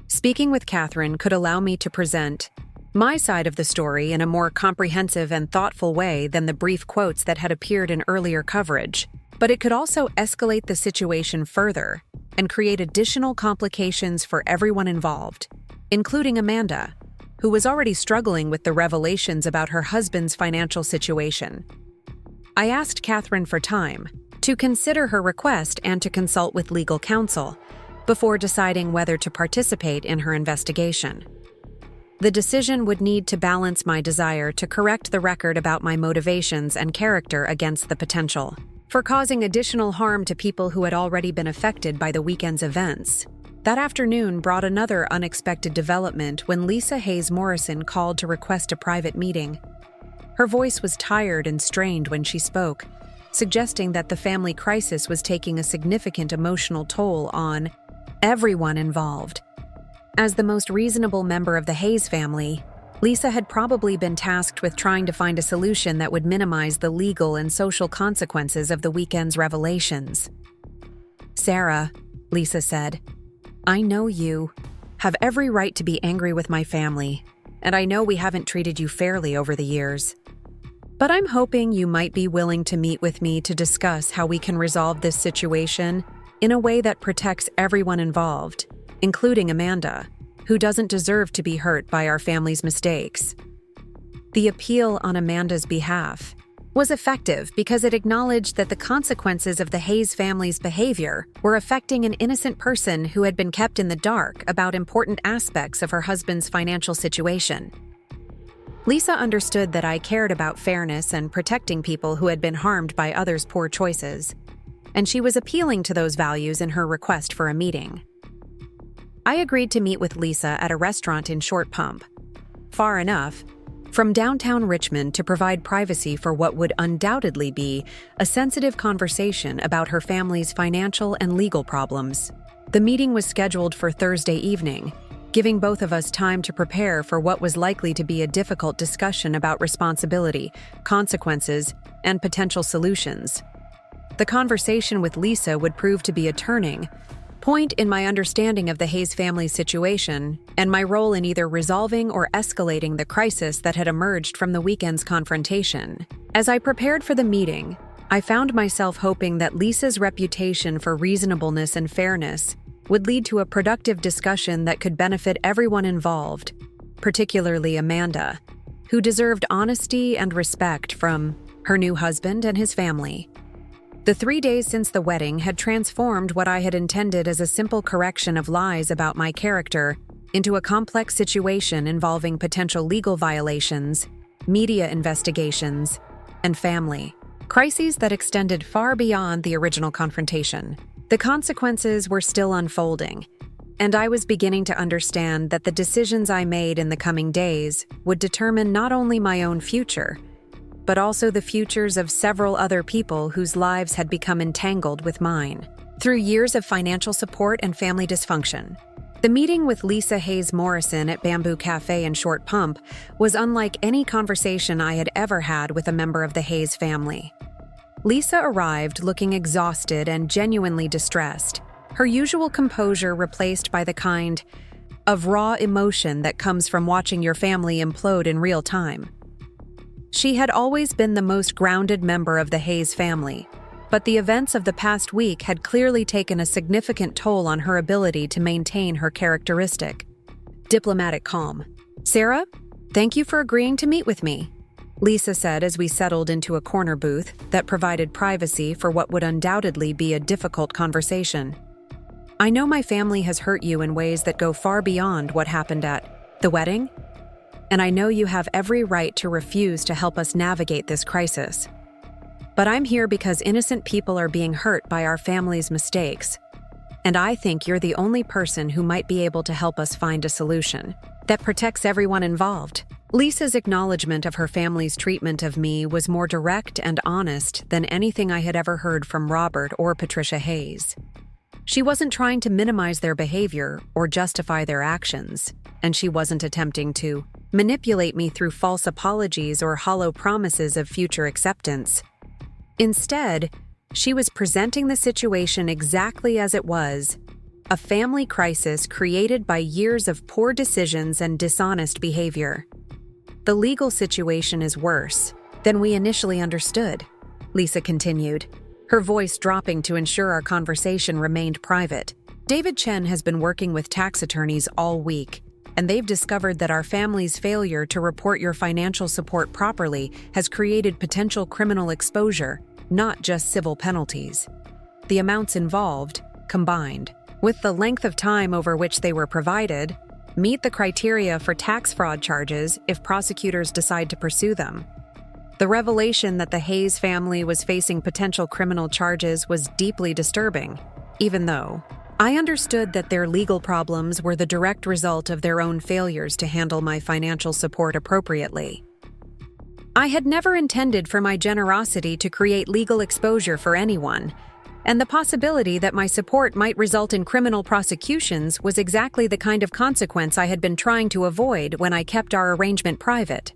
Speaking with Catherine could allow me to present my side of the story in a more comprehensive and thoughtful way than the brief quotes that had appeared in earlier coverage, but it could also escalate the situation further and create additional complications for everyone involved, including Amanda, who was already struggling with the revelations about her husband's financial situation. I asked Catherine for time to consider her request and to consult with legal counsel before deciding whether to participate in her investigation. The decision would need to balance my desire to correct the record about my motivations and character against the potential for causing additional harm to people who had already been affected by the weekend's events. That afternoon brought another unexpected development when Lisa Hayes Morrison called to request a private meeting. Her voice was tired and strained when she spoke, suggesting that the family crisis was taking a significant emotional toll on everyone involved. As the most reasonable member of the Hayes family, Lisa had probably been tasked with trying to find a solution that would minimize the legal and social consequences of the weekend's revelations. "Sarah," Lisa said, "I know you have every right to be angry with my family, and I know we haven't treated you fairly over the years. But I'm hoping you might be willing to meet with me to discuss how we can resolve this situation in a way that protects everyone involved, including Amanda, who doesn't deserve to be hurt by our family's mistakes." The appeal on Amanda's behalf was effective because it acknowledged that the consequences of the Hayes family's behavior were affecting an innocent person who had been kept in the dark about important aspects of her husband's financial situation. Lisa understood that I cared about fairness and protecting people who had been harmed by others' poor choices, and she was appealing to those values in her request for a meeting. I agreed to meet with Lisa at a restaurant in Short Pump, far enough from downtown Richmond to provide privacy for what would undoubtedly be a sensitive conversation about her family's financial and legal problems. The meeting was scheduled for Thursday evening, giving both of us time to prepare for what was likely to be a difficult discussion about responsibility, consequences, and potential solutions. The conversation with Lisa would prove to be a turning point in my understanding of the Hayes family's situation and my role in either resolving or escalating the crisis that had emerged from the weekend's confrontation. As I prepared for the meeting, I found myself hoping that Lisa's reputation for reasonableness and fairness would lead to a productive discussion that could benefit everyone involved, particularly Amanda, who deserved honesty and respect from her new husband and his family. The 3 days since the wedding had transformed what I had intended as a simple correction of lies about my character into a complex situation involving potential legal violations, media investigations, and family crises that extended far beyond the original confrontation. The consequences were still unfolding, and I was beginning to understand that the decisions I made in the coming days would determine not only my own future, but also the futures of several other people whose lives had become entangled with mine. Through years of financial support and family dysfunction, the meeting with Lisa Hayes Morrison at Bamboo Cafe in Short Pump was unlike any conversation I had ever had with a member of the Hayes family. Lisa arrived looking exhausted and genuinely distressed, her usual composure replaced by the kind of raw emotion that comes from watching your family implode in real time. She had always been the most grounded member of the Hayes family, but the events of the past week had clearly taken a significant toll on her ability to maintain her characteristic diplomatic calm. "Sarah, thank you for agreeing to meet with me," Lisa said as we settled into a corner booth that provided privacy for what would undoubtedly be a difficult conversation. "I know my family has hurt you in ways that go far beyond what happened at the wedding. and I know you have every right to refuse to help us navigate this crisis. But I'm here because innocent people are being hurt by our family's mistakes, and I think you're the only person who might be able to help us find a solution that protects everyone involved." Lisa's acknowledgement of her family's treatment of me was more direct and honest than anything I had ever heard from Robert or Patricia Hayes. She wasn't trying to minimize their behavior or justify their actions, and she wasn't attempting to manipulate me through false apologies or hollow promises of future acceptance. Instead, she was presenting the situation exactly as it was: a family crisis created by years of poor decisions and dishonest behavior. "The legal situation is worse than we initially understood," Lisa continued, her voice dropping to ensure our conversation remained private. "David Chen has been working with tax attorneys all week, and they've discovered that our family's failure to report your financial support properly has created potential criminal exposure, not just civil penalties. The amounts involved, combined with the length of time over which they were provided, meet the criteria for tax fraud charges if prosecutors decide to pursue them." The revelation that the Hayes family was facing potential criminal charges was deeply disturbing, even though I understood that their legal problems were the direct result of their own failures to handle my financial support appropriately. I had never intended for my generosity to create legal exposure for anyone, and the possibility that my support might result in criminal prosecutions was exactly the kind of consequence I had been trying to avoid when I kept our arrangement private.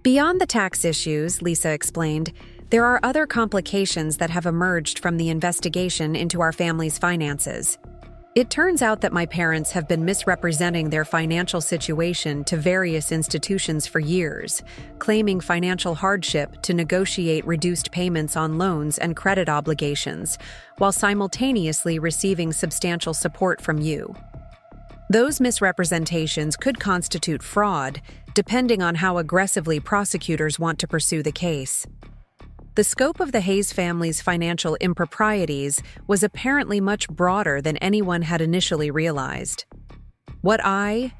"Beyond the tax issues," Lisa explained, "there are other complications that have emerged from the investigation into our family's finances. It turns out that my parents have been misrepresenting their financial situation to various institutions for years, claiming financial hardship to negotiate reduced payments on loans and credit obligations, while simultaneously receiving substantial support from you. Those misrepresentations could constitute fraud, depending on how aggressively prosecutors want to pursue the case. The scope of the Hayes family's financial improprieties was apparently much broader than anyone had initially realized. What I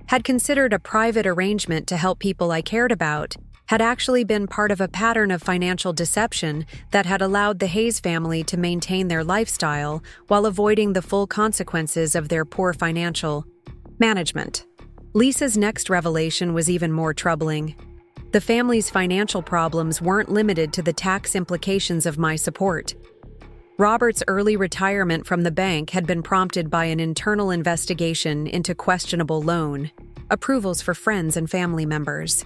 had considered a private arrangement to help people I cared about had actually been part of a pattern of financial deception that had allowed the Hayes family to maintain their lifestyle while avoiding the full consequences of their poor financial management." Lisa's next revelation was even more troubling. The family's financial problems weren't limited to the tax implications of my support. Robert's early retirement from the bank had been prompted by an internal investigation into questionable loan approvals for friends and family members.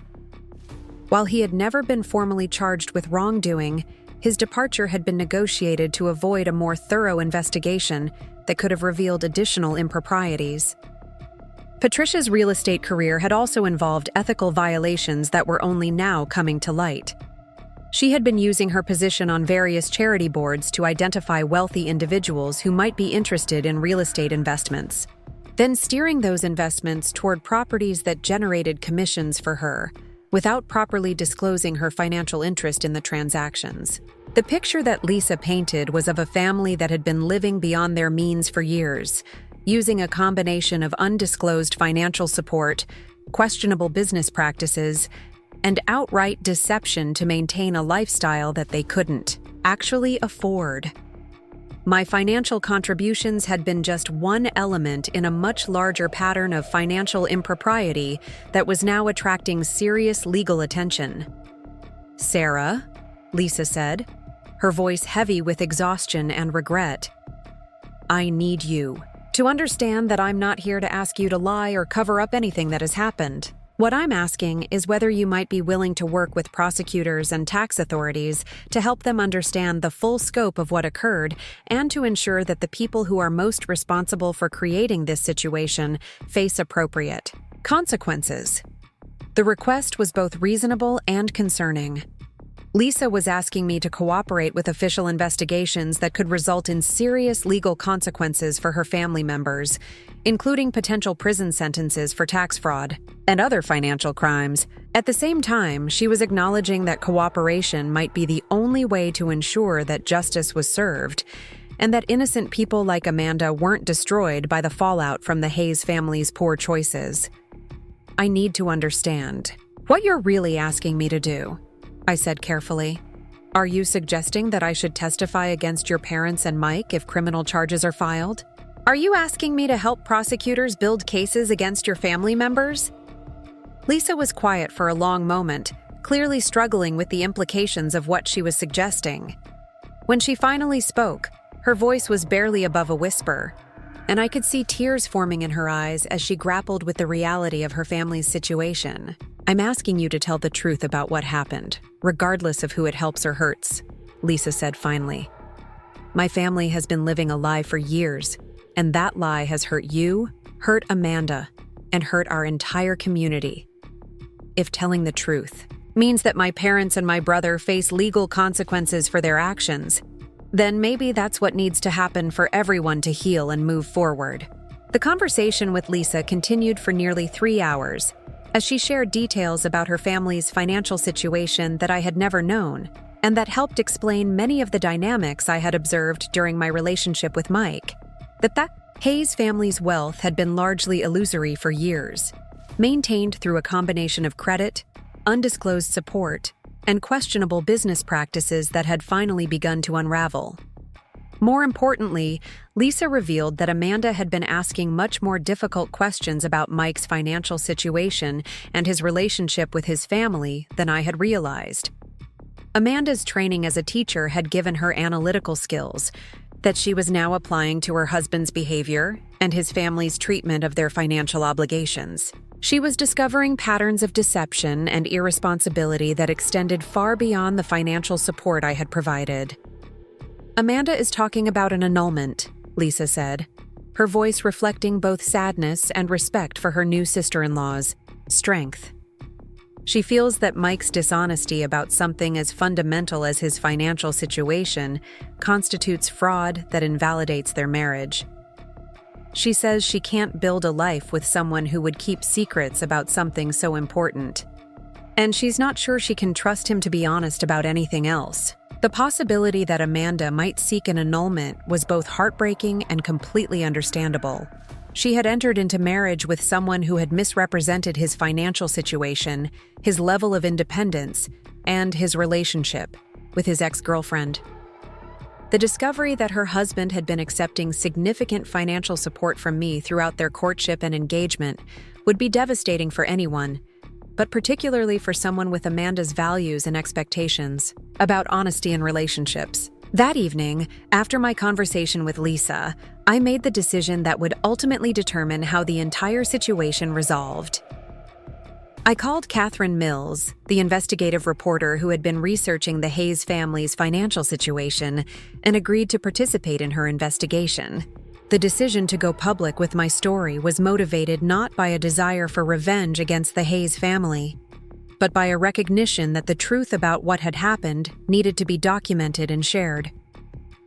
While he had never been formally charged with wrongdoing, his departure had been negotiated to avoid a more thorough investigation that could have revealed additional improprieties. Patricia's real estate career had also involved ethical violations that were only now coming to light. She had been using her position on various charity boards to identify wealthy individuals who might be interested in real estate investments, then steering those investments toward properties that generated commissions for her, without properly disclosing her financial interest in the transactions. The picture that Lisa painted was of a family that had been living beyond their means for years, using a combination of undisclosed financial support, questionable business practices, and outright deception to maintain a lifestyle that they couldn't actually afford. My financial contributions had been just one element in a much larger pattern of financial impropriety that was now attracting serious legal attention. "Sarah," Lisa said, her voice heavy with exhaustion and regret, "I need you to understand that I'm not here to ask you to lie or cover up anything that has happened. What I'm asking is whether you might be willing to work with prosecutors and tax authorities to help them understand the full scope of what occurred and to ensure that the people who are most responsible for creating this situation face appropriate consequences." The request was both reasonable and concerning. Lisa was asking me to cooperate with official investigations that could result in serious legal consequences for her family members, including potential prison sentences for tax fraud and other financial crimes. At the same time, she was acknowledging that cooperation might be the only way to ensure that justice was served and that innocent people like Amanda weren't destroyed by the fallout from the Hayes family's poor choices. I need to understand what you're really asking me to do, I said carefully. Are you suggesting that I should testify against your parents and Mike if criminal charges are filed? Are you asking me to help prosecutors build cases against your family members? Lisa was quiet for a long moment, clearly struggling with the implications of what she was suggesting. When she finally spoke, her voice was barely above a whisper, and I could see tears forming in her eyes as she grappled with the reality of her family's situation. I'm asking you to tell the truth about what happened, regardless of who it helps or hurts, Lisa said finally. My family has been living a lie for years, and that lie has hurt you, hurt Amanda, and hurt our entire community. If telling the truth means that my parents and my brother face legal consequences for their actions, then maybe that's what needs to happen for everyone to heal and move forward. The conversation with Lisa continued for nearly 3 hours, as she shared details about her family's financial situation that I had never known, and that helped explain many of the dynamics I had observed during my relationship with Mike. That Hayes family's wealth had been largely illusory for years, maintained through a combination of credit, undisclosed support, and questionable business practices that had finally begun to unravel. More importantly, Lisa revealed that Amanda had been asking much more difficult questions about Mike's financial situation and his relationship with his family than I had realized. Amanda's training as a teacher had given her analytical skills that she was now applying to her husband's behavior and his family's treatment of their financial obligations. She was discovering patterns of deception and irresponsibility that extended far beyond the financial support I had provided. Amanda is talking about an annulment, Lisa said, her voice reflecting both sadness and respect for her new sister-in-law's strength. She feels that Mike's dishonesty about something as fundamental as his financial situation constitutes fraud that invalidates their marriage. She says she can't build a life with someone who would keep secrets about something so important. And she's not sure she can trust him to be honest about anything else. The possibility that Amanda might seek an annulment was both heartbreaking and completely understandable. She had entered into marriage with someone who had misrepresented his financial situation, his level of independence, and his relationship with his ex-girlfriend. The discovery that her husband had been accepting significant financial support from me throughout their courtship and engagement would be devastating for anyone, but particularly for someone with Amanda's values and expectations about honesty in relationships. That evening, after my conversation with Lisa, I made the decision that would ultimately determine how the entire situation resolved. I called Catherine Mills, the investigative reporter who had been researching the Hayes family's financial situation, and agreed to participate in her investigation. The decision to go public with my story was motivated not by a desire for revenge against the Hayes family, but by a recognition that the truth about what had happened needed to be documented and shared.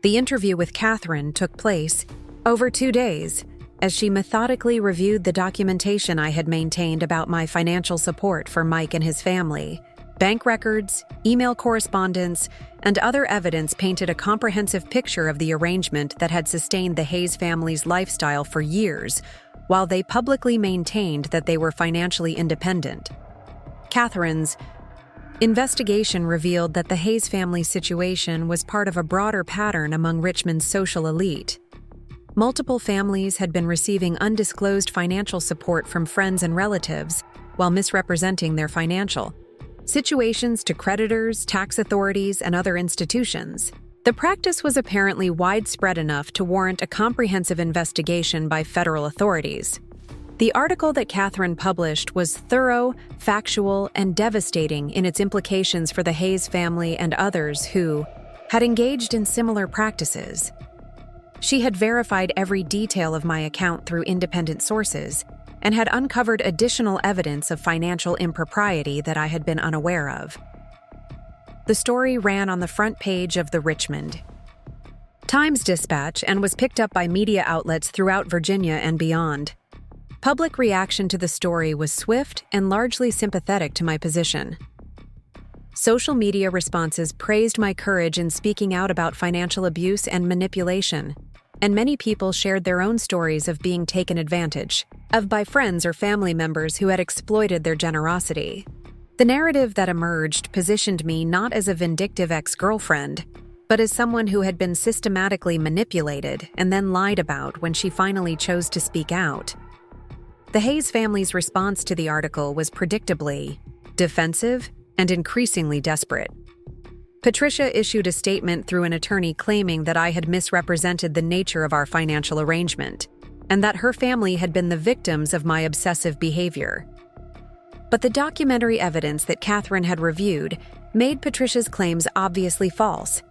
The interview with Catherine took place over 2 days, as she methodically reviewed the documentation I had maintained about my financial support for Mike and his family. Bank records, email correspondence, and other evidence painted a comprehensive picture of the arrangement that had sustained the Hayes family's lifestyle for years, while they publicly maintained that they were financially independent. Catherine's investigation revealed that the Hayes family situation was part of a broader pattern among Richmond's social elite. Multiple families had been receiving undisclosed financial support from friends and relatives while misrepresenting their financial situations to creditors, tax authorities, and other institutions. The practice was apparently widespread enough to warrant a comprehensive investigation by federal authorities. The article that Catherine published was thorough, factual, and devastating in its implications for the Hayes family and others who had engaged in similar practices. She had verified every detail of my account through independent sources and had uncovered additional evidence of financial impropriety that I had been unaware of. The story ran on the front page of the Richmond Times-Dispatch and was picked up by media outlets throughout Virginia and beyond. Public reaction to the story was swift and largely sympathetic to my position. Social media responses praised my courage in speaking out about financial abuse and manipulation, and many people shared their own stories of being taken advantage by friends or family members who had exploited their generosity. The narrative that emerged positioned me not as a vindictive ex-girlfriend, but as someone who had been systematically manipulated and then lied about when she finally chose to speak out. The Hayes family's response to the article was predictably defensive and increasingly desperate. Patricia issued a statement through an attorney claiming that I had misrepresented the nature of our financial arrangement, and that her family had been the victims of my obsessive behavior. But the documentary evidence that Catherine had reviewed made Patricia's claims obviously false,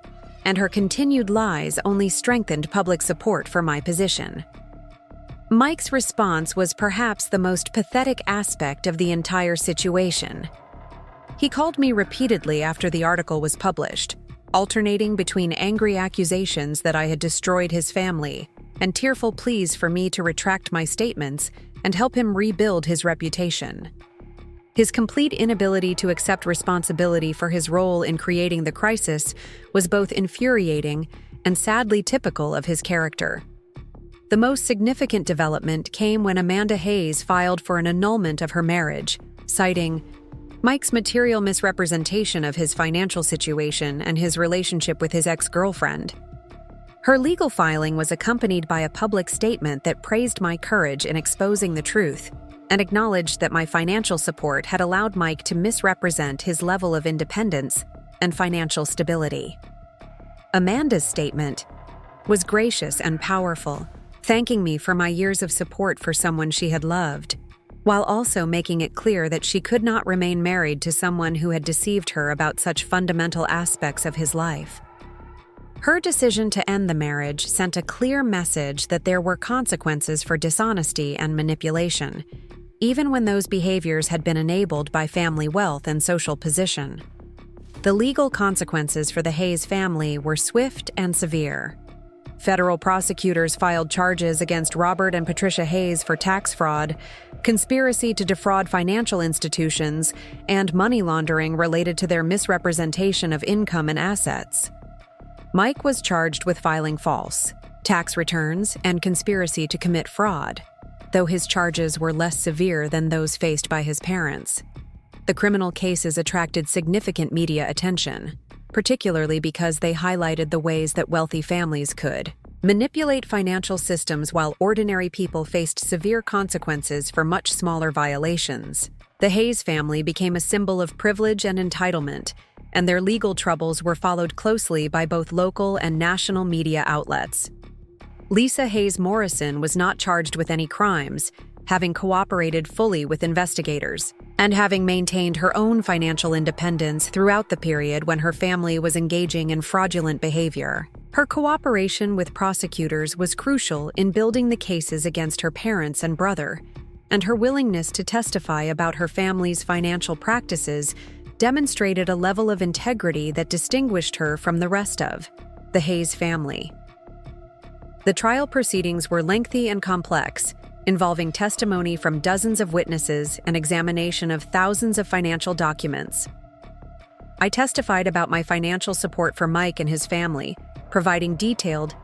and her continued lies only strengthened public support for my position. Mike's response was perhaps the most pathetic aspect of the entire situation. He called me repeatedly after the article was published, alternating between angry accusations that I had destroyed his family and tearful pleas for me to retract my statements and help him rebuild his reputation. His complete inability to accept responsibility for his role in creating the crisis was both infuriating and sadly typical of his character. The most significant development came when Amanda Hayes filed for an annulment of her marriage, citing Mike's material misrepresentation of his financial situation and his relationship with his ex-girlfriend. Her legal filing was accompanied by a public statement that praised my courage in exposing the truth and acknowledged that my financial support had allowed Mike to misrepresent his level of independence and financial stability. Amanda's statement was gracious and powerful, thanking me for my years of support for someone she had loved, while also making it clear that she could not remain married to someone who had deceived her about such fundamental aspects of his life. Her decision to end the marriage sent a clear message that there were consequences for dishonesty and manipulation, even when those behaviors had been enabled by family wealth and social position. The legal consequences for the Hayes family were swift and severe. Federal prosecutors filed charges against Robert and Patricia Hayes for tax fraud, conspiracy to defraud financial institutions, and money laundering related to their misrepresentation of income and assets. Mike was charged with filing false tax returns and conspiracy to commit fraud, though his charges were less severe than those faced by his parents. The criminal cases attracted significant media attention, particularly because they highlighted the ways that wealthy families could manipulate financial systems while ordinary people faced severe consequences for much smaller violations. The Hayes family became a symbol of privilege and entitlement, and their legal troubles were followed closely by both local and national media outlets. Lisa Hayes Morrison was not charged with any crimes, having cooperated fully with investigators, and having maintained her own financial independence throughout the period when her family was engaging in fraudulent behavior. Her cooperation with prosecutors was crucial in building the cases against her parents and brother, and her willingness to testify about her family's financial practices demonstrated a level of integrity that distinguished her from the rest of the Hayes family. The trial proceedings were lengthy and complex, involving testimony from dozens of witnesses and examination of thousands of financial documents. I testified about my financial support for Mike and his family, providing detailed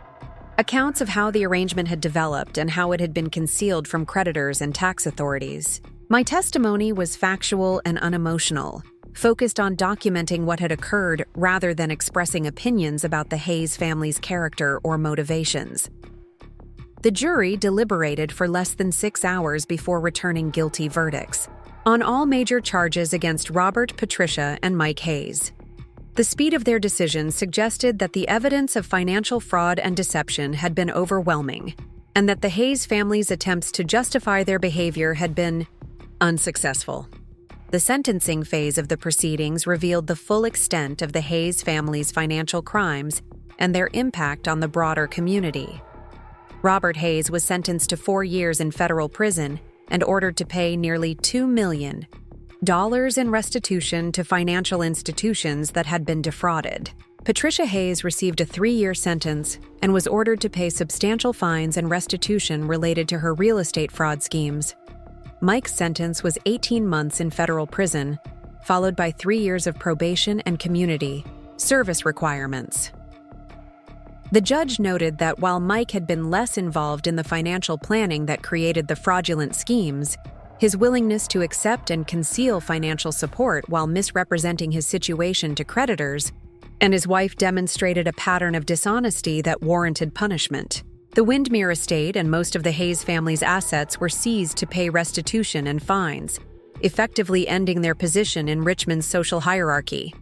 accounts of how the arrangement had developed and how it had been concealed from creditors and tax authorities. My testimony was factual and unemotional, focused on documenting what had occurred rather than expressing opinions about the Hayes family's character or motivations. The jury deliberated for less than 6 hours before returning guilty verdicts on all major charges against Robert, Patricia, and Mike Hayes. The speed of their decision suggested that the evidence of financial fraud and deception had been overwhelming, and that the Hayes family's attempts to justify their behavior had been unsuccessful. The sentencing phase of the proceedings revealed the full extent of the Hayes family's financial crimes and their impact on the broader community. Robert Hayes was sentenced to 4 years in federal prison and ordered to pay nearly $2 million in restitution to financial institutions that had been defrauded. Patricia Hayes received a 3-year sentence and was ordered to pay substantial fines and restitution related to her real estate fraud schemes. Mike's sentence was 18 months in federal prison, followed by 3 years of probation and community service requirements. The judge noted that while Mike had been less involved in the financial planning that created the fraudulent schemes, his willingness to accept and conceal financial support while misrepresenting his situation to creditors, and his wife demonstrated a pattern of dishonesty that warranted punishment. The Windermere estate and most of the Hayes family's assets were seized to pay restitution and fines, effectively ending their position in Richmond's social hierarchy.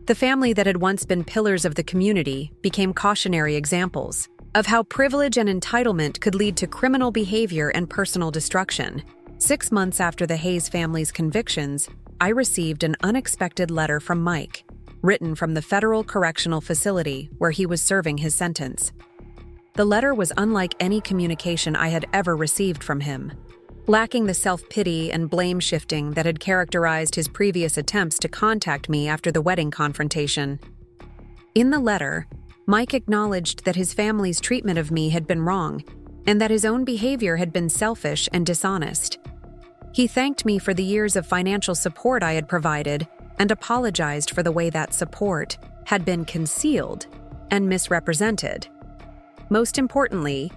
The family that had once been pillars of the community became cautionary examples of how privilege and entitlement could lead to criminal behavior and personal destruction. 6 months after the Hayes family's convictions, I received an unexpected letter from Mike, written from the federal correctional facility where he was serving his sentence. The letter was unlike any communication I had ever received from him, lacking the self-pity and blame-shifting that had characterized his previous attempts to contact me after the wedding confrontation. In the letter, Mike acknowledged that his family's treatment of me had been wrong, and that his own behavior had been selfish and dishonest. He thanked me for the years of financial support I had provided and apologized for the way that support had been concealed and misrepresented. Most importantly,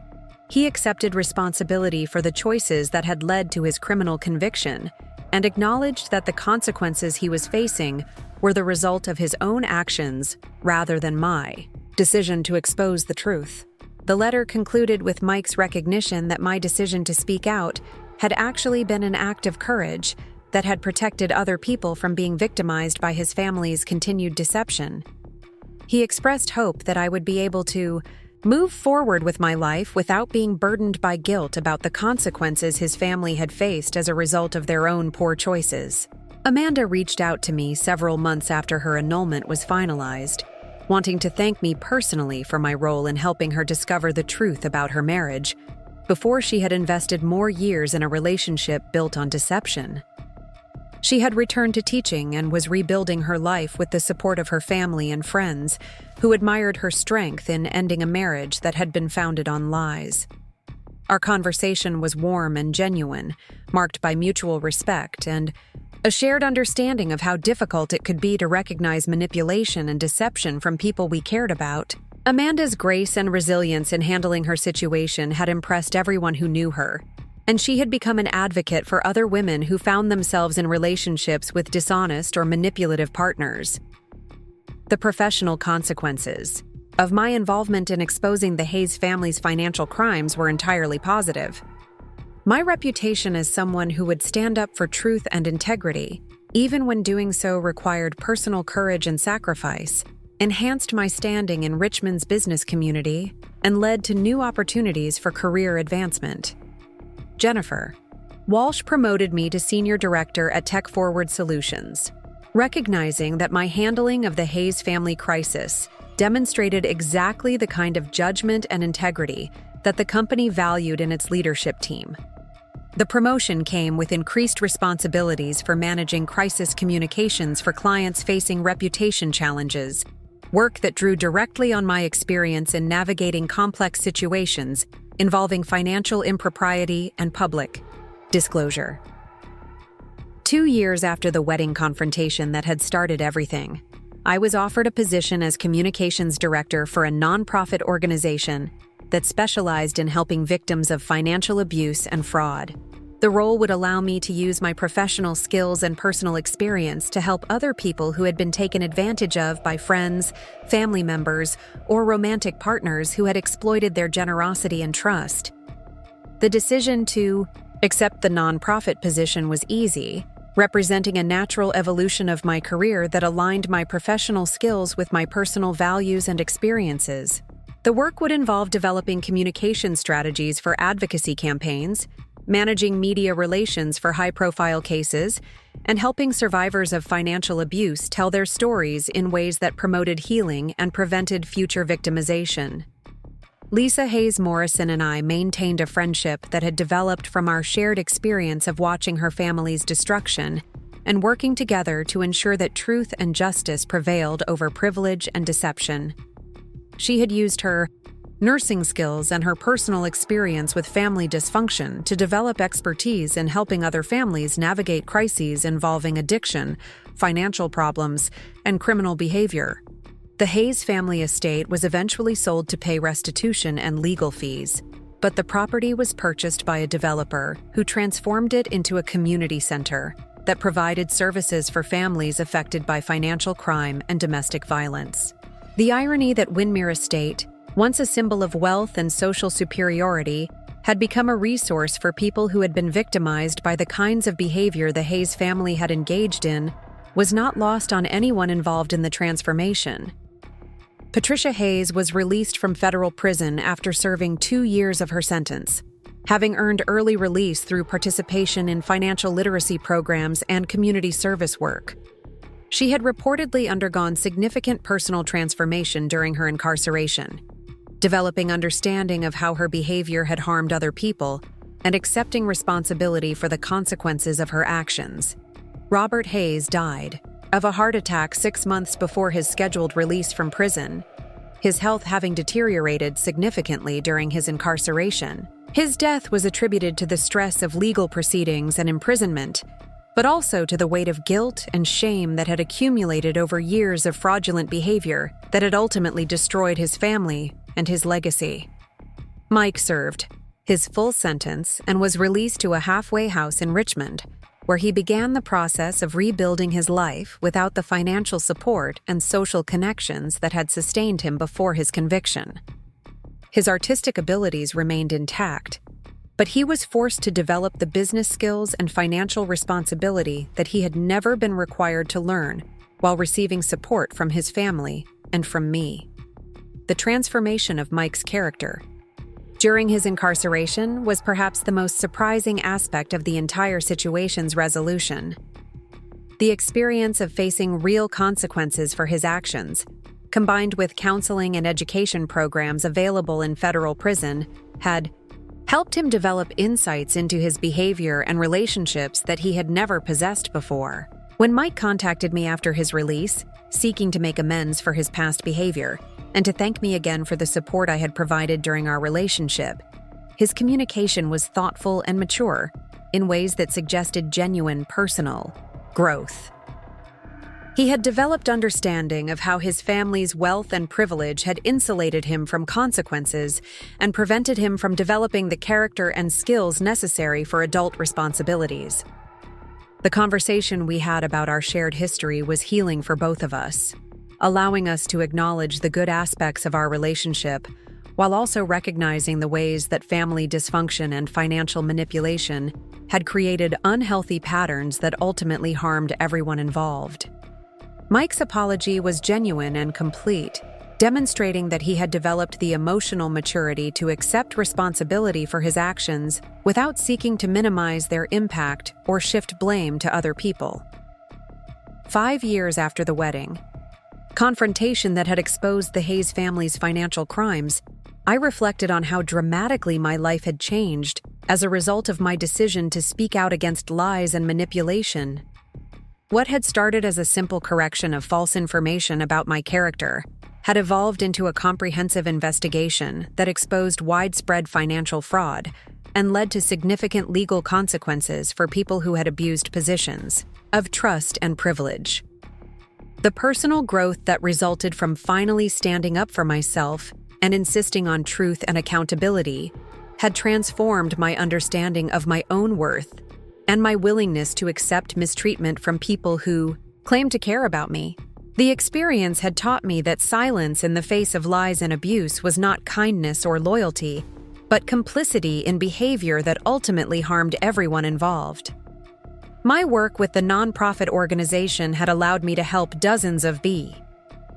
he accepted responsibility for the choices that had led to his criminal conviction and acknowledged that the consequences he was facing were the result of his own actions rather than my decision to expose the truth. The letter concluded with Mike's recognition that my decision to speak out had actually been an act of courage that had protected other people from being victimized by his family's continued deception. He expressed hope that I would be able to move forward with my life without being burdened by guilt about the consequences his family had faced as a result of their own poor choices. Amanda reached out to me several months after her annulment was finalized, wanting to thank me personally for my role in helping her discover the truth about her marriage before she had invested more years in a relationship built on deception. She had returned to teaching and was rebuilding her life with the support of her family and friends, who admired her strength in ending a marriage that had been founded on lies. Our conversation was warm and genuine, marked by mutual respect and a shared understanding of how difficult it could be to recognize manipulation and deception from people we cared about. Amanda's grace and resilience in handling her situation had impressed everyone who knew her, and she had become an advocate for other women who found themselves in relationships with dishonest or manipulative partners. The professional consequences of my involvement in exposing the Hayes family's financial crimes were entirely positive. My reputation as someone who would stand up for truth and integrity, even when doing so required personal courage and sacrifice, enhanced my standing in Richmond's business community and led to new opportunities for career advancement. Jennifer. Walsh promoted me to Senior Director at TechForward Solutions, recognizing that my handling of the Hayes family crisis demonstrated exactly the kind of judgment and integrity that the company valued in its leadership team. The promotion came with increased responsibilities for managing crisis communications for clients facing reputation challenges, work that drew directly on my experience in navigating complex situations involving financial impropriety and public disclosure. 2 years after the wedding confrontation that had started everything, I was offered a position as communications director for a nonprofit organization that specialized in helping victims of financial abuse and fraud. The role would allow me to use my professional skills and personal experience to help other people who had been taken advantage of by friends, family members, or romantic partners who had exploited their generosity and trust. The decision to accept the nonprofit position was easy, representing a natural evolution of my career that aligned my professional skills with my personal values and experiences. The work would involve developing communication strategies for advocacy campaigns, managing media relations for high-profile cases, and helping survivors of financial abuse tell their stories in ways that promoted healing and prevented future victimization. Lisa Hayes Morrison and I maintained a friendship that had developed from our shared experience of watching her family's destruction and working together to ensure that truth and justice prevailed over privilege and deception. She had used her nursing skills and her personal experience with family dysfunction to develop expertise in helping other families navigate crises involving addiction, financial problems, and criminal behavior. The Hayes family estate was eventually sold to pay restitution and legal fees, but the property was purchased by a developer who transformed it into a community center that provided services for families affected by financial crime and domestic violence. The irony that Windermere Estate, once a symbol of wealth and social superiority, had become a resource for people who had been victimized by the kinds of behavior the Hayes family had engaged in was not lost on anyone involved in the transformation. Patricia Hayes was released from federal prison after serving 2 years of her sentence, having earned early release through participation in financial literacy programs and community service work. She had reportedly undergone significant personal transformation during her incarceration, developing understanding of how her behavior had harmed other people and accepting responsibility for the consequences of her actions. Robert Hayes died of a heart attack 6 months before his scheduled release from prison, his health having deteriorated significantly during his incarceration. His death was attributed to the stress of legal proceedings and imprisonment, but also to the weight of guilt and shame that had accumulated over years of fraudulent behavior that had ultimately destroyed his family and his legacy. Mike served his full sentence and was released to a halfway house in Richmond, where he began the process of rebuilding his life without the financial support and social connections that had sustained him before his conviction. His artistic abilities remained intact, but he was forced to develop the business skills and financial responsibility that he had never been required to learn while receiving support from his family and from me. The transformation of Mike's character during his incarceration was perhaps the most surprising aspect of the entire situation's resolution. The experience of facing real consequences for his actions, combined with counseling and education programs available in federal prison, had helped him develop insights into his behavior and relationships that he had never possessed before. When Mike contacted me after his release, seeking to make amends for his past behavior, and to thank me again for the support I had provided during our relationship, his communication was thoughtful and mature, in ways that suggested genuine personal growth. He had developed understanding of how his family's wealth and privilege had insulated him from consequences and prevented him from developing the character and skills necessary for adult responsibilities. The conversation we had about our shared history was healing for both of us, allowing us to acknowledge the good aspects of our relationship while also recognizing the ways that family dysfunction and financial manipulation had created unhealthy patterns that ultimately harmed everyone involved. Mike's apology was genuine and complete, demonstrating that he had developed the emotional maturity to accept responsibility for his actions without seeking to minimize their impact or shift blame to other people. 5 years after the wedding, confrontation that had exposed the Hayes family's financial crimes, I reflected on how dramatically my life had changed as a result of my decision to speak out against lies and manipulation. What had started as a simple correction of false information about my character had evolved into a comprehensive investigation that exposed widespread financial fraud and led to significant legal consequences for people who had abused positions of trust and privilege. The personal growth that resulted from finally standing up for myself and insisting on truth and accountability had transformed my understanding of my own worth and my willingness to accept mistreatment from people who claimed to care about me. The experience had taught me that silence in the face of lies and abuse was not kindness or loyalty, but complicity in behavior that ultimately harmed everyone involved. My work with the nonprofit organization had allowed me to help dozens of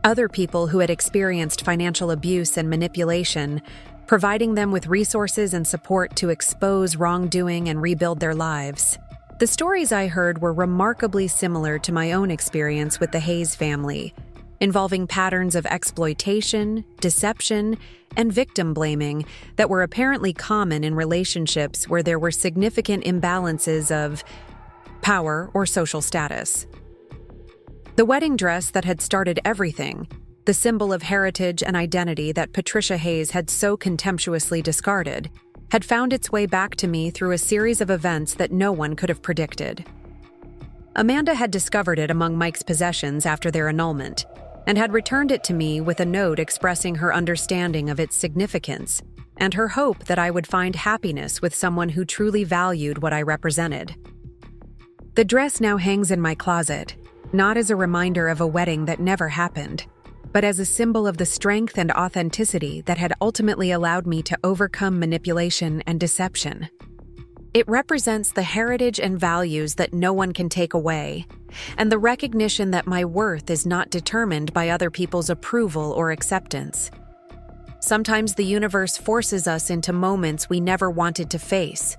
other people who had experienced financial abuse and manipulation, providing them with resources and support to expose wrongdoing and rebuild their lives. The stories I heard were remarkably similar to my own experience with the Hayes family, involving patterns of exploitation, deception, and victim blaming that were apparently common in relationships where there were significant imbalances of power or social status. The wedding dress that had started everything, the symbol of heritage and identity that Patricia Hayes had so contemptuously discarded, had found its way back to me through a series of events that no one could have predicted. Amanda had discovered it among Mike's possessions after their annulment, and had returned it to me with a note expressing her understanding of its significance and her hope that I would find happiness with someone who truly valued what I represented. The dress now hangs in my closet, not as a reminder of a wedding that never happened, but as a symbol of the strength and authenticity that had ultimately allowed me to overcome manipulation and deception. It represents the heritage and values that no one can take away, and the recognition that my worth is not determined by other people's approval or acceptance. Sometimes the universe forces us into moments we never wanted to face,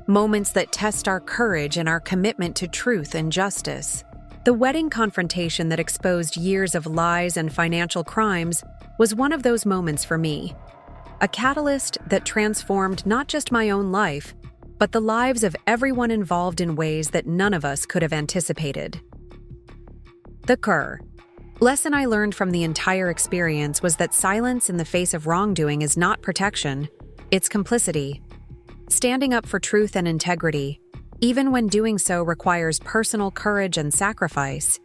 moments that test our courage and our commitment to truth and justice. The wedding confrontation that exposed years of lies and financial crimes was one of those moments for me, a catalyst that transformed not just my own life, but the lives of everyone involved in ways that none of us could have anticipated. The lesson I learned from the entire experience was that silence in the face of wrongdoing is not protection, it's complicity. Standing up for truth and integrity, even when doing so requires personal courage and sacrifice,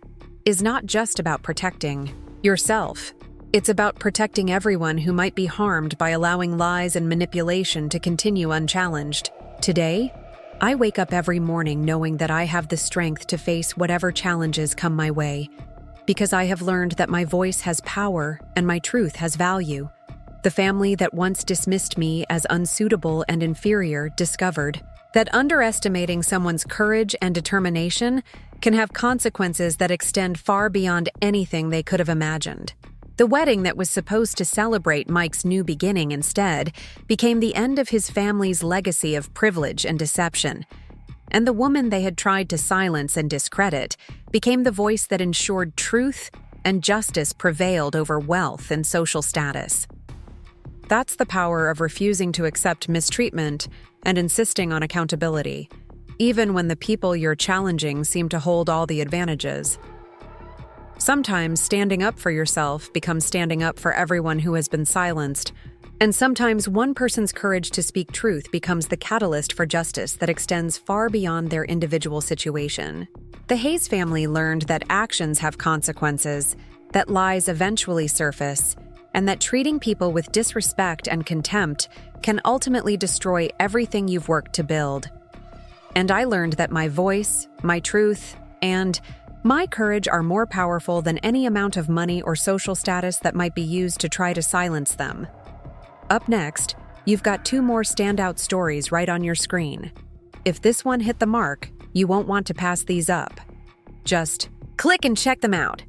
is not just about protecting yourself. It's about protecting everyone who might be harmed by allowing lies and manipulation to continue unchallenged. Today, I wake up every morning knowing that I have the strength to face whatever challenges come my way, because I have learned that my voice has power and my truth has value. The family that once dismissed me as unsuitable and inferior discovered that underestimating someone's courage and determination can have consequences that extend far beyond anything they could have imagined. The wedding that was supposed to celebrate Mike's new beginning instead became the end of his family's legacy of privilege and deception, and the woman they had tried to silence and discredit became the voice that ensured truth and justice prevailed over wealth and social status. That's the power of refusing to accept mistreatment and insisting on accountability, even when the people you're challenging seem to hold all the advantages. Sometimes standing up for yourself becomes standing up for everyone who has been silenced, and sometimes one person's courage to speak truth becomes the catalyst for justice that extends far beyond their individual situation. The Hayes family learned that actions have consequences, that lies eventually surface, and that treating people with disrespect and contempt can ultimately destroy everything you've worked to build. And I learned that my voice, my truth, and my courage are more powerful than any amount of money or social status that might be used to try to silence them. Up next, you've got 2 more standout stories right on your screen. If this one hit the mark, you won't want to pass these up. Just click and check them out.